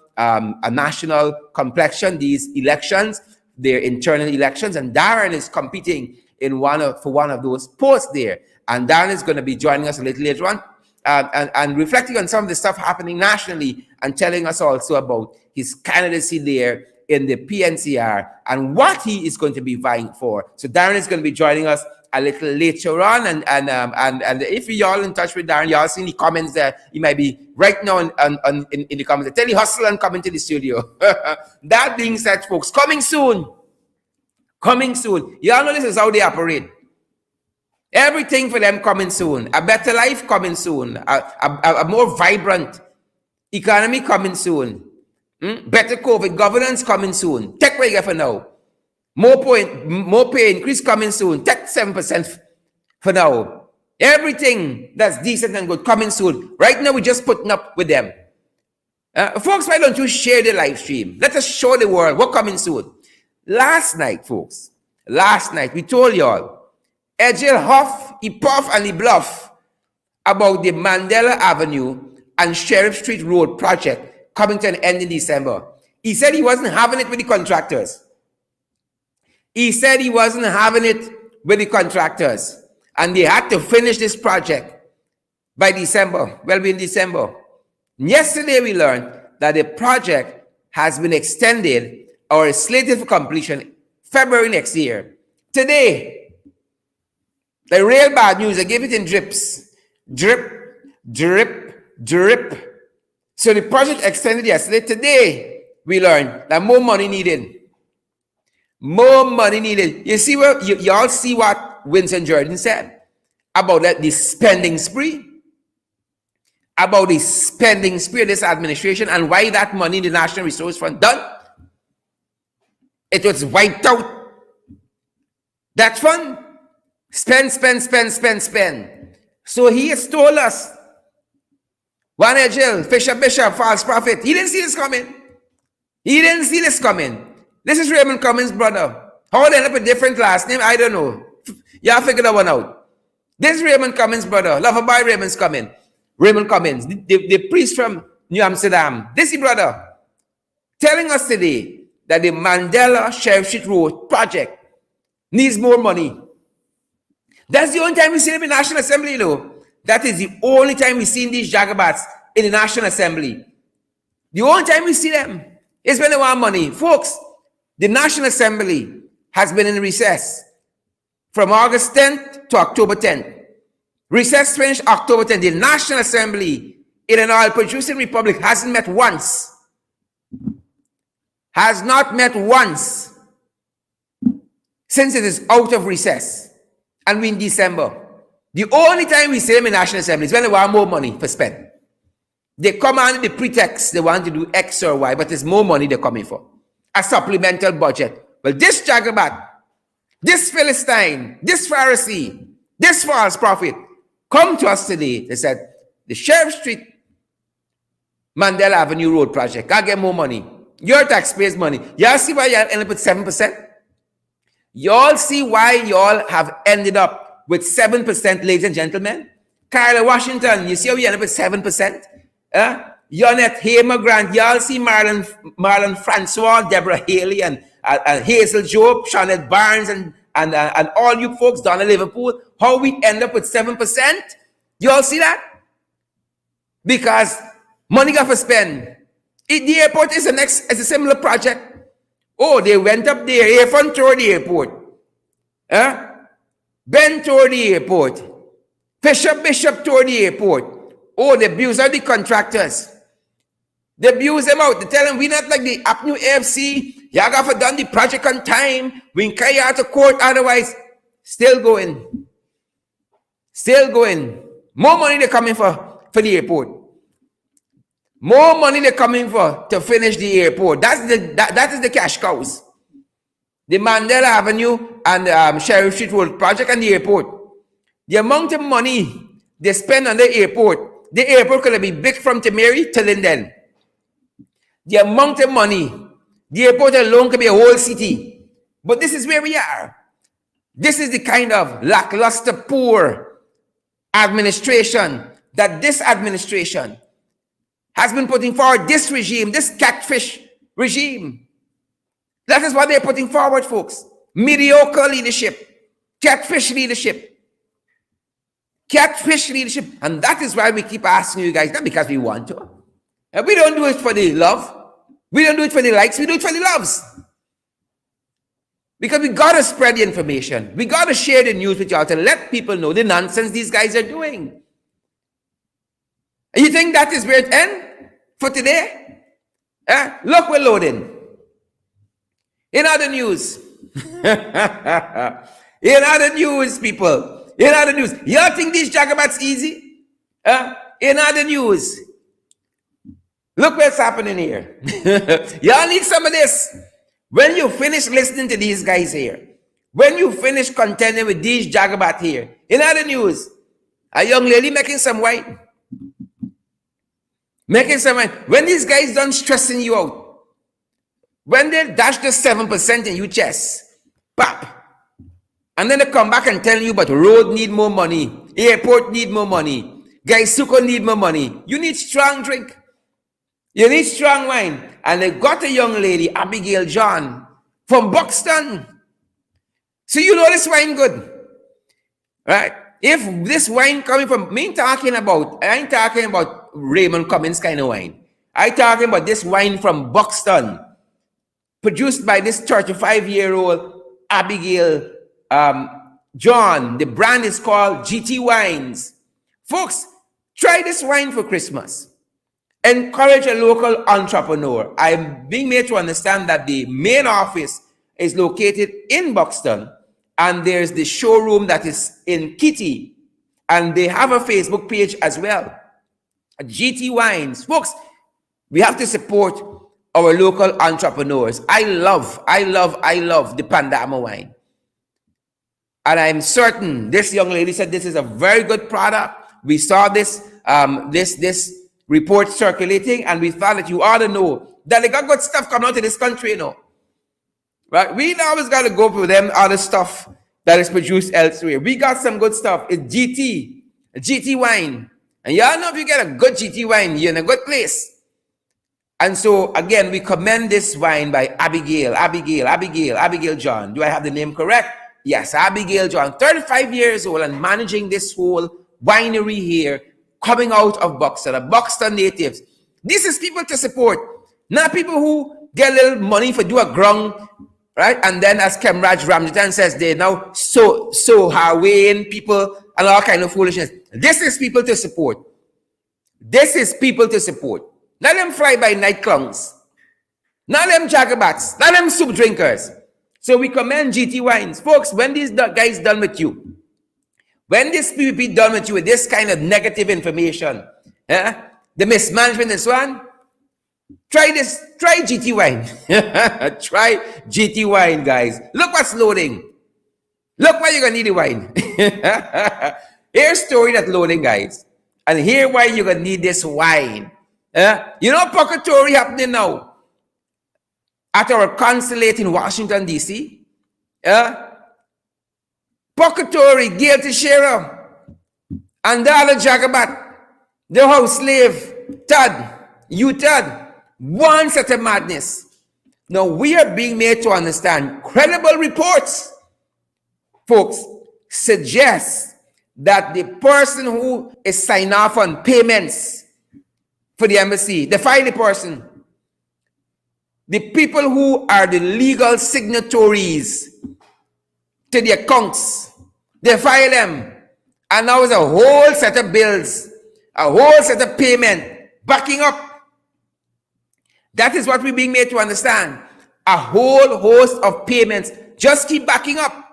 complexion. These elections, they're internal elections, and Darren is competing for one of those posts there. And Darren is going to be joining us a little later on and reflecting on some of the stuff happening nationally and telling us also about his candidacy there in the PNCR and what he is going to be vying for. So Darren is going to be joining us a little later on. And if you're all in touch with Darren, you all see the comments there. He might be right now in the comments. Tell you hustle and come into the studio. That being said, folks, coming soon. You all know this is how they operate. Everything for them coming soon. A better life coming soon. A more vibrant economy coming soon. Better COVID governance coming soon. Take what you get for now. More pay increase coming soon. Take 7% for now. Everything that's decent and good coming soon. Right now, we're just putting up with them. Folks, why don't you share the live stream? Let us show the world what's coming soon. Last night, folks, we told y'all, Ejel Huff, he puff and he bluff about the Mandela Avenue and Sheriff Street Road project coming to an end in December. He said he wasn't having it with the contractors. And they had to finish this project by December. Well, we're in December. Yesterday, we learned that the project has been extended or is slated for completion February next year. Today, the real bad news, I gave it in drips. Drip. So the project extended yesterday. Today, we learned that more money needed. You see what you all see what Winston Jordan said about the spending spree? About the spending spree of this administration and why that money in the National Resource Fund done? It was wiped out. That fund. Spend. So he has told us, one Ejel, Fisher Bishop, false prophet. He didn't see this coming. This is Raymond Cummins' brother. How they end up with a different last name, I don't know. Y'all figure that one out. This is Raymond Cummins' brother. Lover by Raymond Cummins, the priest from New Amsterdam. This is brother telling us today that the Mandela Sheriff Street Road project needs more money. That's the only time we see them in the National Assembly, you know. That is the only time we see these jagabats in the National Assembly. The only time we see them is when they want money. Folks, the National Assembly has been in recess from August 10th to October 10th. Recess finished October 10th. The National Assembly in an oil-producing republic hasn't met once. Has not met once since it is out of recess. And we're in December. The only time we see them in National Assembly is when they want more money for spend. They come under the pretext they want to do X or Y, but there's more money they're coming for. a supplemental budget. Well, this Jagabat, this Philistine, this Pharisee, this false prophet, come to us today. They said, the Sheriff Street, Mandela Avenue Road project, gotta get more money. Your taxpayers' money. Y'all see why y'all ended up with 7%? Y'all see why y'all have ended up with 7%, ladies and gentlemen? Carla Washington, you see how we ended up with 7%? Yonette Hamer Grant, y'all see Marlon Francois, Deborah Haley, and Hazel Job, Shawnette Barnes, and all you folks down in Liverpool, how we end up with 7%? Y'all see that? Because money got to spend. The airport is a similar project. Oh, they went up there, Airfront toward the airport. Ben toward the airport. Bishop toward the airport. Oh, they abuse all the contractors. They abuse them out. They tell them, we not like the Apnu AFC. Y'all got to done the project on time. We can carry you out to court otherwise. Still going. Still going. More money they're coming for the airport. More money they're coming for to finish the airport. That is the cash cows. The Mandela Avenue and Sheriff Street Road project and the airport. The amount of money they spend on the airport could be big from Temeri to Linden. The amount of money, the airport alone could be a whole city. But this is where we are. This is the kind of lackluster, poor administration that this administration has been putting forward, this regime, this catfish regime. That is what they're putting forward, folks. Mediocre leadership, catfish leadership. Catfish leadership. And that is why we keep asking you guys, not because we want to. And we don't do it for the love. We don't do it for the likes. We do it for the loves. Because we got to spread the information. We got to share the news with y'all to let people know the nonsense these guys are doing. And you think that is where it ends for today? Look, we're loading. In other news. In other news, people. In other news. Y'all think these Jagabats easy? In other news. Look what's happening here. Y'all need some of this. When you finish listening to these guys here, when you finish contending with these Jagabat here, in other news, a young lady making some wine. Making some wine. When these guys done stressing you out, when they dash the 7% in your chest, pop, and then they come back and tell you, but road need more money, airport need more money, guys, Suko need more money. You need strong drink. You need strong wine. And they got a young lady, Abigail John, from Buxton. So you know this wine good. Right? If this wine coming from, I ain't talking about Raymond Cummins kind of wine. I'm talking about this wine from Buxton, produced by this 35-year-old Abigail John. The brand is called GT Wines. Folks, try this wine for Christmas. Encourage a local entrepreneur. I'm being made to understand that the main office is located in Buxton, and there's the showroom that is in Kitty, and they have a Facebook page as well. GT Wines. Folks, we have to support our local entrepreneurs. I love the Pandama wine. And I'm certain this young lady said this is a very good product. We saw this report circulating, and we thought that you ought to know that they got good stuff coming out of this country, you know. Right? We always got to go for them other stuff that is produced elsewhere. We got some good stuff. It's GT wine. And y'all know if you get a good GT wine, you're in a good place. And so, again, we commend this wine by Abigail John. Do I have the name correct? Yes, Abigail John, 35 years old and managing this whole winery here, coming out of Buxton, a Buxton natives. This is people to support, not people who get a little money for do a grung, right? And then, as Kemraj Ramjitan says, they now so Hawaiian people and all kind of foolishness. This is people to support. This is people to support. Not them fly-by-night clowns. Not them jagabats. Not them soup drinkers. So we commend GT Wines. Folks, when these guys done with you, when this PPP done with you with this kind of negative information, the mismanagement and so on, Try this. Try GT wine. Try GT wine, guys. Look what's loading. Look why you're going to need the wine. Here's a story that's loading, guys. And here why you're going to need this wine. You know purgatory happening now at our consulate in Washington, D.C.? Purgatory, Gail Teixeira, and Dala Jagabat, the house slave, Tad, you Tad, one set of madness. Now we are being made to understand credible reports, folks, suggest that the person who is signed off on payments for the embassy, the filing person, the people who are the legal signatories to the accounts, they file them, and now there's a whole set of bills, a whole set of payment backing up. That is what we're being made to understand. A whole host of payments just keep backing up.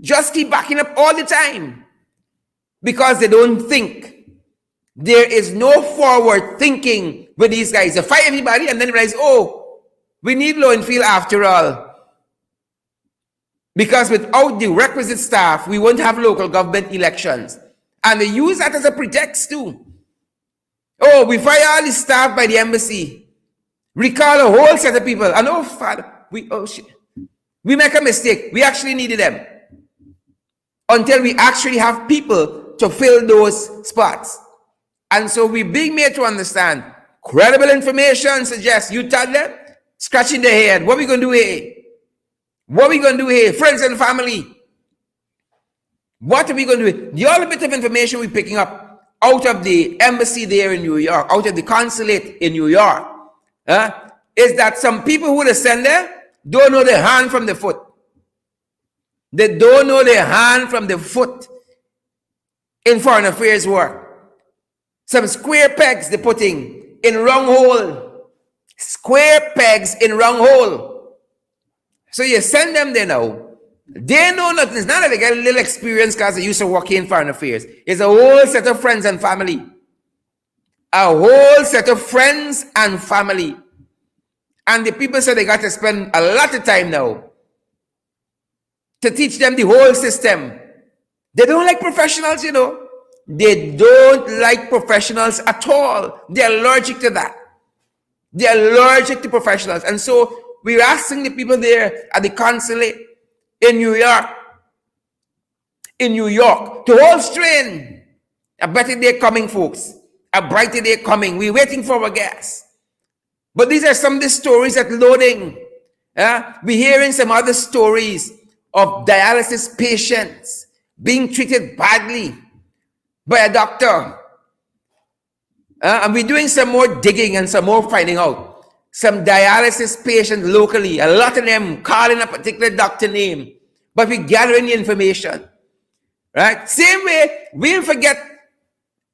Just keep backing up all the time because they don't think. There is no forward thinking with these guys. They fire everybody and then realize, oh, we need low and feel after all. Because without the requisite staff, we won't have local government elections. And they use that as a pretext too. Oh, we fire all the staff by the embassy. Recall a whole set of people. And oh, Father, we make a mistake. We actually needed them. Until we actually have people to fill those spots. And so we're being made to understand credible information suggests you tell them, scratching their head. What are we going to do here? What are we going to do here? Friends and family. What are we going to do? The other bit of information we're picking up out of the embassy there in New York, out of the consulate in New York, is that some people who they send there don't know their hand from the foot. They don't know their hand from the foot in foreign affairs work. Some square pegs they're putting in wrong hole. Square pegs in wrong hole. So you send them there now. They know nothing. It's not that they get a little experience because they used to work in foreign affairs. It's a whole set of friends and family. A whole set of friends and family. And the people say they got to spend a lot of time now to teach them the whole system. They don't like professionals, you know. They don't like professionals at all. They're allergic to that. They're allergic to professionals. And so we're asking the people there at the consulate in New York to hold strain. A better day coming, folks. A brighter day coming. We're waiting for our gas. But these are some of the stories that loading. We're hearing some other stories of dialysis patients being treated badly by a doctor. And we're doing some more digging and some more finding out. Some dialysis patients locally, a lot of them calling a particular doctor name, but we're gathering the information. Right? Same way, we'll forget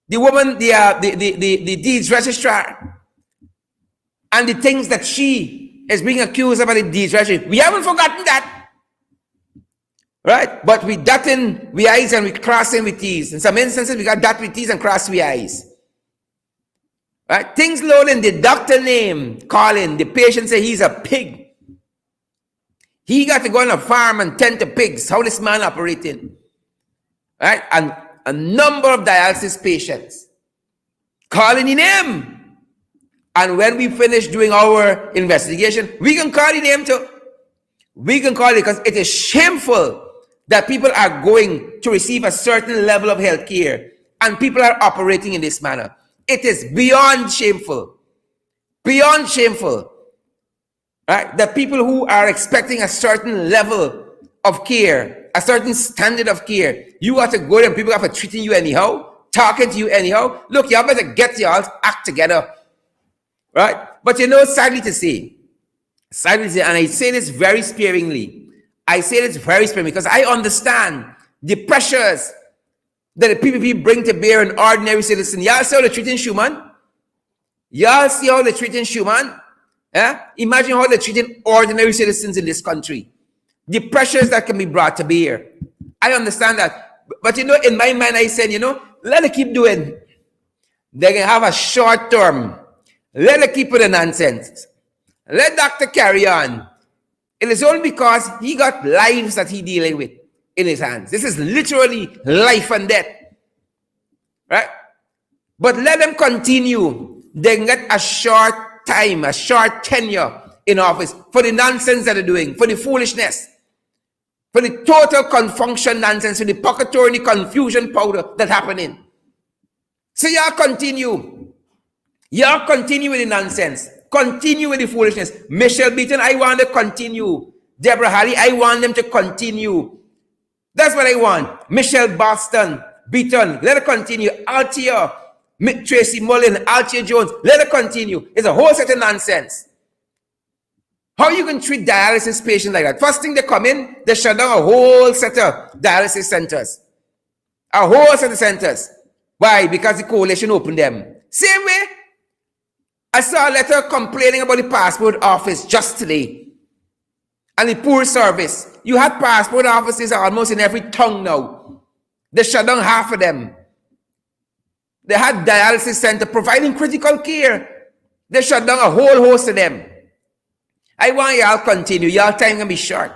the woman, the deeds registrar, and the things that she is being accused about the deeds registry. We haven't forgotten that. Right? But we dotting with I's and we crossing with T's. In some instances, we got dot with T's and cross with I's. Right? Things loading, the doctor name, calling, the patient say he's a pig. He got to go on a farm and tend to pigs. How this man operating? Right? And a number of dialysis patients calling in him. And when we finish doing our investigation, we can call the name too. We can call it because it is shameful that people are going to receive a certain level of health care and people are operating in this manner. It is beyond shameful. Beyond shameful. Right? The people who are expecting a certain level of care, a certain standard of care, you got to go there and people are treating you anyhow, talking to you anyhow. Look, y'all better get y'all act together. Right? But you know, sadly to say, and I say this very sparingly, because I understand the pressures that the PPP bring to bear an ordinary citizen. Y'all see how they're treating Schumann? Y'all see how they're treating Schumann? Imagine how they're treating ordinary citizens in this country. The pressures that can be brought to bear. I understand that. But you know, in my mind, I said, you know, let it keep doing. They can have a short term. Let her keep with the nonsense. Let doctor carry on. It is only because he got lives that he dealing with in his hands. This is literally life and death. Right? But let them continue. They can get a short time, a short tenure in office for the nonsense that they're doing, for the foolishness, for the total confunction nonsense, for the pocketry, the confusion powder that's happening. So y'all continue. Y'all continue with the nonsense. Continue with the foolishness. Michelle Beaton, I want to continue. Deborah Halley, I want them to continue. That's what I want. Michelle Boston, Beaton, let her continue. Altia, Tracy Mullen, Altia Jones, let her continue. It's a whole set of nonsense. How you can treat dialysis patients like that? First thing they come in, they shut down a whole set of dialysis centers. A whole set of centers. Why? Because the coalition opened them. Same way, I saw a letter complaining about the passport office just today. And the poor service. You have passport offices almost in every town now. They shut down half of them. They had dialysis center providing critical care. They shut down a whole host of them. I want y'all continue. Y'all time gonna be short.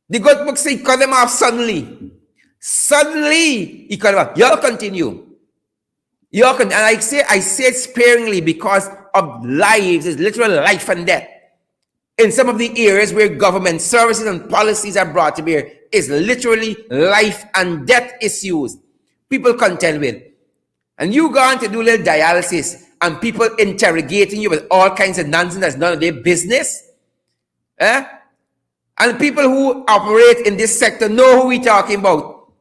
The good book say cut them off suddenly. Suddenly, he cut them off. Y'all continue. Y'all can, and I say it sparingly because of lives. It's literal life and death. In some of the areas where government services and policies are brought to bear, is literally life and death issues people contend with. And you go on to do little dialysis and people interrogating you with all kinds of nonsense that's none of their business. And people who operate in this sector know who we're talking about.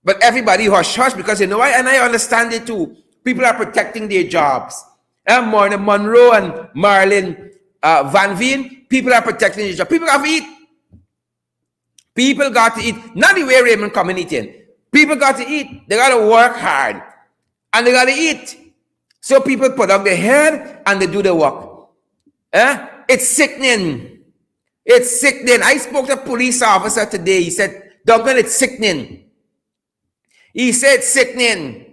But everybody hush hush because you know why? And I understand it too. People are protecting their jobs. Marna Monroe and Marlene Van Veen, people are protecting their jobs. People got to eat. People got to eat. Not the way Raymond come and eating. People got to eat. They got to work hard. And they got to eat. So people put up their head and they do the work. It's sickening. It's sickening. I spoke to a police officer today. He said, Duncan, it's sickening. He said sickening.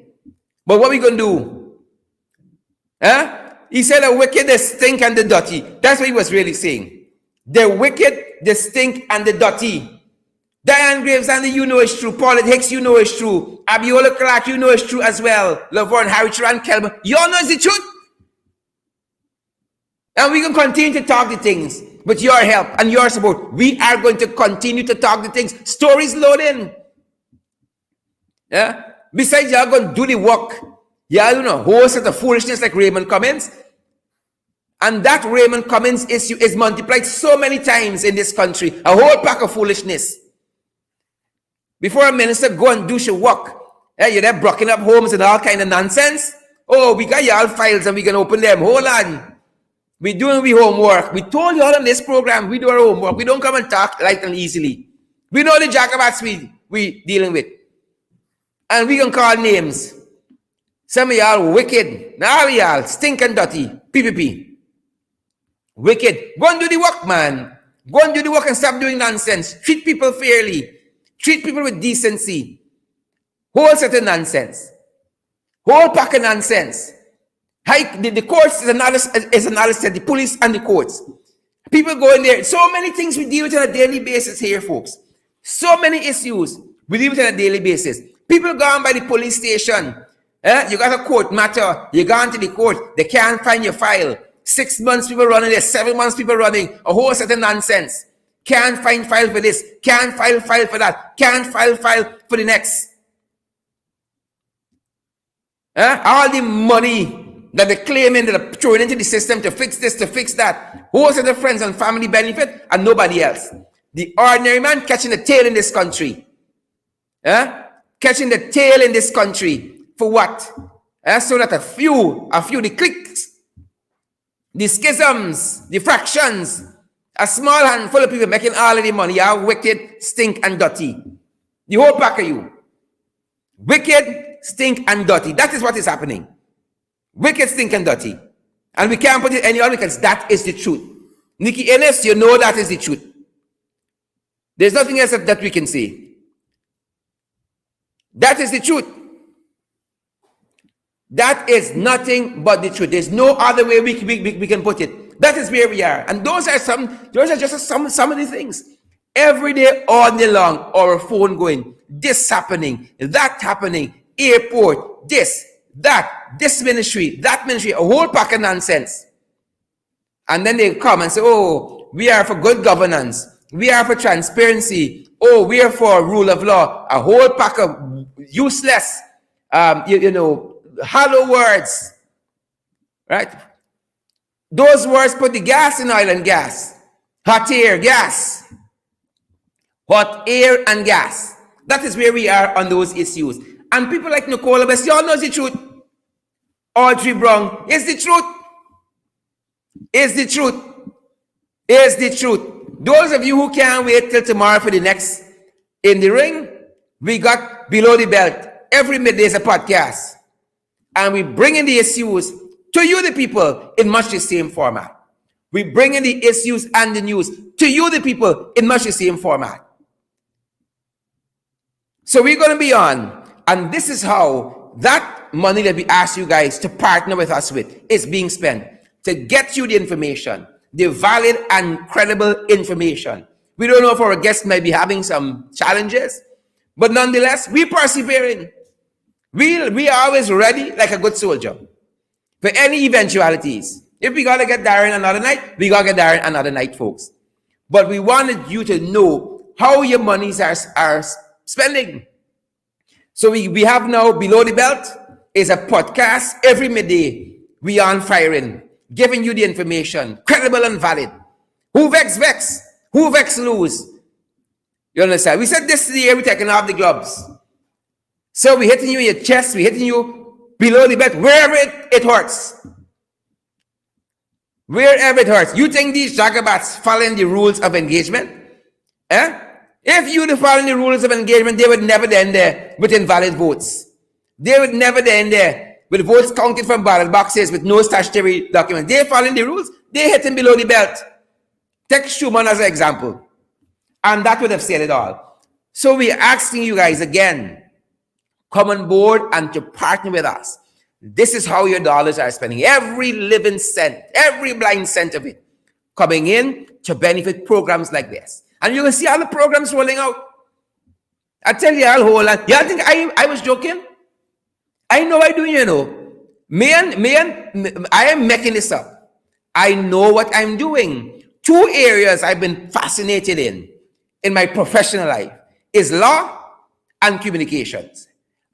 But what are we going to do? He said the wicked, the stink, and the dirty. That's what he was really saying. The wicked, the stink, and the dirty. Diane Graves, and you know it's true. Paulette Hicks, you know it's true. Abiola Clark, you know it's true as well. Laverne Harry, and Kelman, you all know it's the truth. And we can continue to talk the things with your help and your support. We are going to continue to talk the things. Stories loading. Besides, y'all going to do the work. Y'all doing a whole set of foolishness like Raymond Cummins. And that Raymond Cummins issue is multiplied so many times in this country. A whole pack of foolishness. Before a minister go and do your work, you're there blocking up homes and all kind of nonsense. Oh, we got y'all files and we can open them. Hold on. We're doing our homework. We told you all on this program, we do our homework. We don't come and talk light and easily. We know the jacobats we dealing with. And we can call names. Some of y'all wicked. Now all y'all stink and dirty. PPP. Wicked. Go and do the work, man. Go and do the work and stop doing nonsense. Treat people fairly. Treat people with decency. Whole set of nonsense. Whole pack of nonsense. The courts is another set. The police and the courts. People go in there. So many things we deal with on a daily basis here, folks. So many issues we deal with on a daily basis. People go on by the police station. You got a court matter. You go on to the court. They can't find your file. 6 months people running there. 7 months people running. A whole set of nonsense. Can't find file for this. Can't file for that. Can't file for the next. All the money that they're claiming that they're throwing into the system to fix this, to fix that. Whole set of friends and family benefit and nobody else. The ordinary man catching the tail in this country. Catching the tail in this country. For what? So that a few, the cliques, the schisms, the fractions, a small handful of people making all of the money are wicked, stink, and dirty. The whole pack of you. Wicked, stink, and dirty. That is what is happening. Wicked, stink, and dirty. And we can't put it any other because that is the truth. Nikki Ennis, you know that is the truth. There's nothing else that we can say. That is the truth. That is nothing but the truth. There's no other way we can put it. That is where we are. And those are just some of the things. Every day, all day long, our phone going, this happening, that happening, airport, this, that, this ministry, that ministry, a whole pack of nonsense. And then they come and say, oh, we are for good governance. We are for transparency. Oh, we are for rule of law. A whole pack of useless, hollow words, right? Those words put the gas in oil and gas. Hot air, gas. Hot air and gas. That is where we are on those issues. And people like Nicola Best, y'all know the truth. Audrey Brown, is the truth. Is the truth. Is the truth. Those of you who can't wait till tomorrow for the next In the Ring, we got Below the Belt. Every midday is a podcast. And we bring in the issues to you, the people, in much the same format. We bring in the issues and the news to you, the people, in much the same format. So we're going to be on, and this is how that money that we ask you guys to partner with us with is being spent to get you the information, the valid and credible information. We don't know if our guests might be having some challenges, but nonetheless, we're persevering. We are always ready like a good soldier for any eventualities. If we got to get Darren another night, we got to get Darren another night, folks. But we wanted you to know how your monies are spending. So we have now Below the Belt is a podcast every midday. We are on firing, giving you the information, credible and valid. Who vex? Who vex lose? You understand? We said this year we're taking off the gloves. So we're hitting you in your chest, we're hitting you below the belt, wherever it hurts. Wherever it hurts. You think these jagabats following the rules of engagement? If you'd following the rules of engagement, they would never end there with invalid votes. They would never end there with votes counted from ballot boxes with no statutory documents. They're following the rules. They're hitting below the belt. Take Schumann as an example. And that would have said it all. So we're asking you guys again, come on board and to partner with us. This is how your dollars are spending. Every living cent, every blind cent of it coming in to benefit programs like this. And you can see all the programs rolling out. I tell you, I'll hold on. Y'all think I was joking? I know I do, you know. I am making this up. I know what I'm doing. Two areas I've been fascinated in my professional life is law and communications.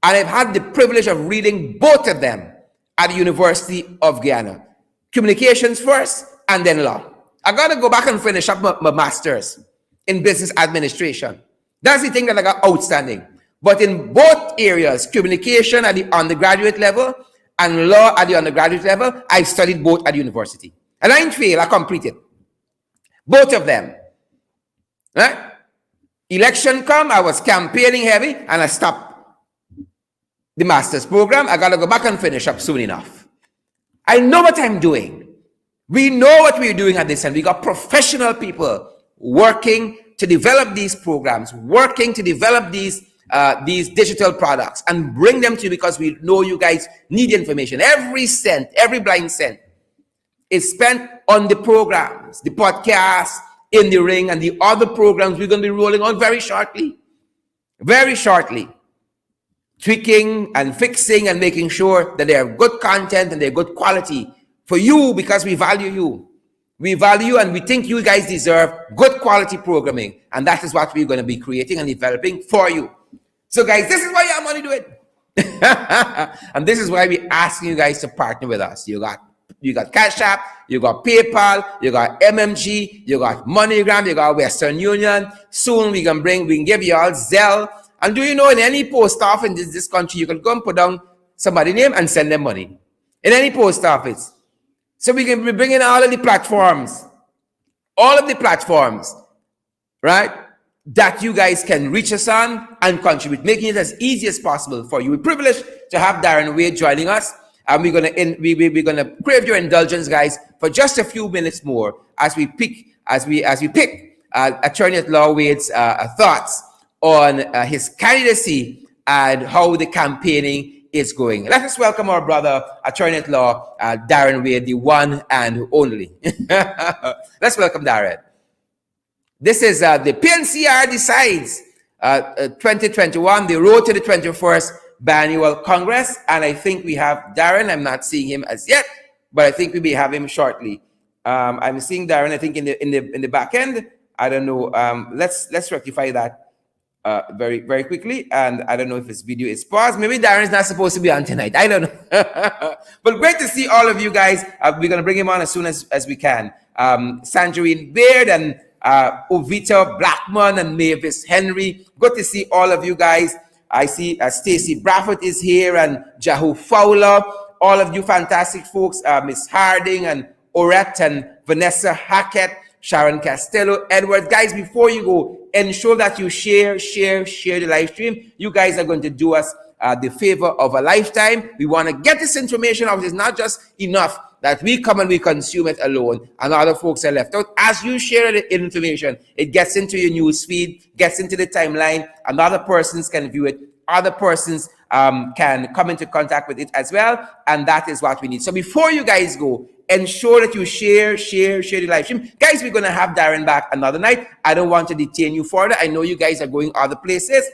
And I've had the privilege of reading both of them at the University of Guyana. Communications first and then law. I got to go back and finish up my master's in business administration. That's the thing that I got outstanding. But in both areas, communication at the undergraduate level and law at the undergraduate level, I studied both at the university. And I didn't fail, I completed. Both of them. Right? Election come, I was campaigning heavy and I stopped the master's program. I got to go back and finish up soon enough. I know what I'm doing. We know what we're doing at this end. We got professional people working to develop these programs, working to develop these digital products and bring them to you because we know you guys need information. Every cent, every blind cent is spent on the programs, the podcast, In the Ring, and the other programs we're going to be rolling on very shortly. Very shortly. Tweaking and fixing and making sure that they have good content and they're good quality for you because we value you. We value and we think you guys deserve good quality programming. And that is what we're going to be creating and developing for you. So guys, this is why your money do it. And this is why we're asking you guys to partner with us. You got Cash App, you got PayPal, you got MMG, you got MoneyGram, you got Western Union. Soon we can give you all Zelle. And do you know in any post office in this country, you can go and put down somebody's name and send them money. In any post office. So we can be bringing all of the platforms, right, that you guys can reach us on and contribute, making it as easy as possible for you. We're privileged to have Darren Wade joining us, and we're gonna crave your indulgence, guys, for just a few minutes more as we pick Attorney at Law Wade's thoughts on his candidacy and how the campaigning is going. Let us welcome our brother, attorney at law, Darren Wade, the one and only. Let's welcome Darren. This is the PNCR Decides 2021, the road to the 21st biannual Congress. And I think we have Darren. I'm not seeing him as yet, but I think we may have him shortly. I'm seeing Darren, I think, in the back end. I don't know. Let's rectify that very, very quickly. And I don't know if his video is paused. Maybe Darren is not supposed to be on tonight. I don't know. But great to see all of you guys. We're going to bring him on as soon as we can. Sanjarine Baird and Ovita Blackman and Mavis Henry. Good to see all of you guys. I see Stacey Bradford is here and Jahu Fowler. All of you fantastic folks. Miss Harding and Orette and Vanessa Hackett, Sharon Castello, Edward. Guys, before you go, ensure that you share the live stream. You guys are going to do us the favor of a lifetime. We want to get this information out. It's not just enough that we come and we consume it alone and other folks are left out. As you share the information, it gets into your news feed, gets into the timeline, and other persons can view it. Other persons can come into contact with it as well, and that is what we need. So before you guys go, ensure that you share the live stream. Guys, we're going to have Darren back another night. I don't want to detain you further. I know you guys are going other places.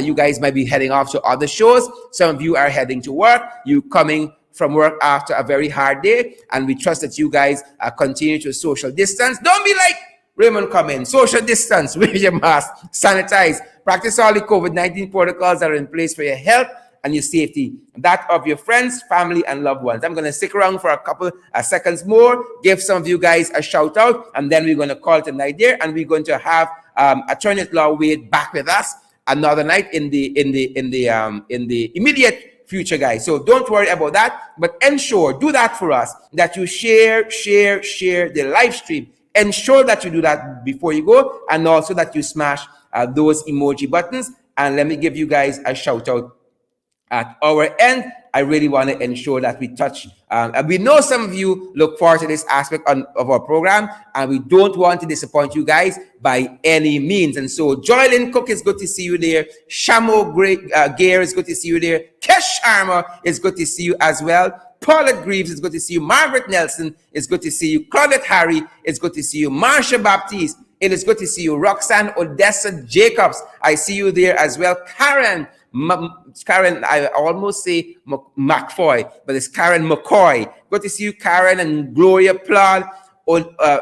You guys might be heading off to other shows. Some of you are heading to work. You coming from work after a very hard day, and we trust that you guys continue to social distance. Don't be like Raymond coming. Social distance, wear your mask, sanitize, practice all the COVID-19 protocols that are in place for your health and your safety, that of your friends, family, and loved ones. I'm going to stick around for a couple of seconds more, give some of you guys a shout out, and then we're going to call it a night there, and we're going to have Attorney at Law Wade back with us another night in the immediate future, guys. So don't worry about that, but ensure, do that for us, that you share the live stream. Ensure that you do that before you go, and also that you smash those emoji buttons. And let me give you guys a shout out at our end. I really want to ensure that we touch, and we know some of you look forward to this aspect of our program, and we don't want to disappoint you guys by any means. And so Joylyn Cook, is good to see you there. Shamo Gear, is good to see you there. Kesh Sharma, is good to see you as well. Paulette Greaves, is good to see you. Margaret Nelson, is good to see you. Claudette Harry, is good to see you. Marsha Baptiste, it is good to see you. Roxanne Odessa Jacobs, I see you there as well. Karen, I almost say McFoy, but it's Karen McCoy. Good to see you, Karen and Gloria Plaud.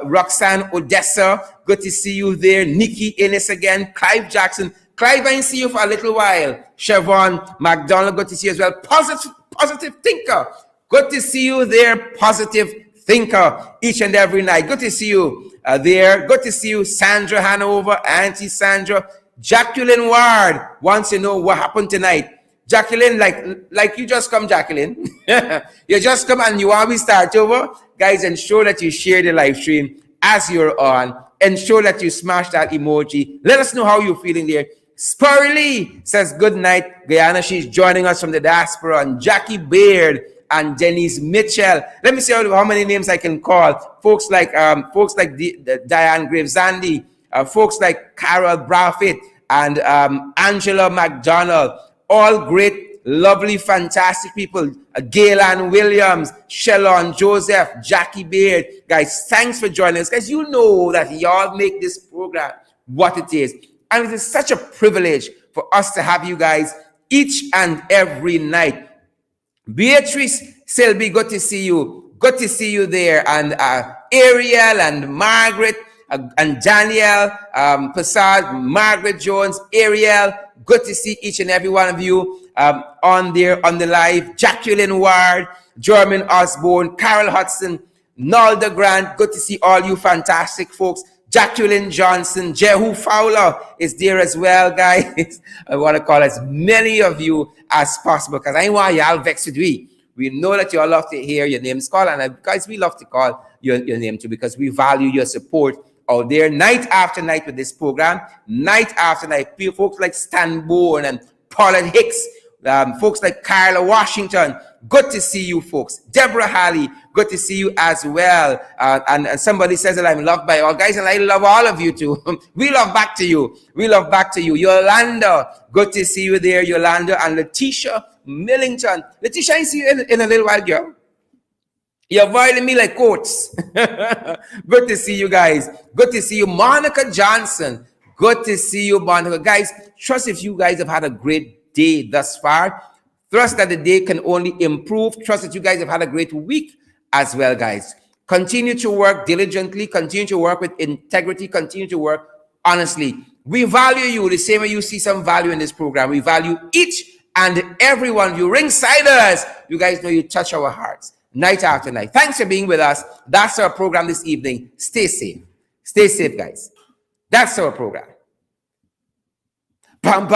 Roxanne Odessa, good to see you there. Nikki Innes again. Clive Jackson. Clive, I didn't see you for a little while. Siobhan McDonald, good to see you as well. Positive Thinker, good to see you there. Positive Thinker, each and every night. Good to see you there. Good to see you, Sandra Hanover, Auntie Sandra. Jacqueline Ward wants to know what happened tonight. Jacqueline, like you just come, Jacqueline. You just come and you always start over. Guys, ensure that you share the live stream as you're on. Ensure that you smash that emoji. Let us know how you're feeling there. Spurry Lee says good night, Guyana. She's joining us from the diaspora. And Jackie Baird and Denise Mitchell. Let me see how many names I can call. Folks like Diane Gravesandi. Folks like Carol Braffett and Angela McDonald, all great, lovely, fantastic people. Gaylan Williams, Shellon Joseph, Jackie Baird. Guys, thanks for joining us. Guys, you know that y'all make this program what it is. And it is such a privilege for us to have you guys each and every night. Beatrice Selby, good to see you. Good to see you there. And Ariel and Margaret, and Daniel, Passad, Margaret Jones, Ariel, good to see each and every one of you on the live. Jacqueline Ward, Jermaine Osborne, Carol Hudson, Nalda Grant, good to see all you fantastic folks. Jacqueline Johnson, Jehu Fowler is there as well, guys. I want to call as many of you as possible because I want y'all vexed with we. We know that you all love to hear your names called, and guys, we love to call your name too because we value your support out there night after night with this program, night after night. Folks like Stan Bourne and Paulette Hicks, folks like Carla Washington, good to see you folks. Deborah Halley, good to see you as well. And somebody says that I'm loved by all guys, and I love all of you too. We love back to you. We love back to you. Yolanda, good to see you there, Yolanda. And Letitia Millington. Letitia, I see you in a little while, girl. You're avoiding me like coats. Good to see you guys. Good to see you. Monica Johnson. Good to see you, Monica. Guys, trust if you guys have had a great day thus far. Trust that the day can only improve. Trust that you guys have had a great week as well, guys. Continue to work diligently. Continue to work with integrity. Continue to work honestly. We value you the same way you see some value in this program. We value each and every one of you. Ringsiders, you guys know you touch our hearts night after night. Thanks for being with us. That's our program this evening. Stay safe. Stay safe, guys. That's our program. Bam, bam.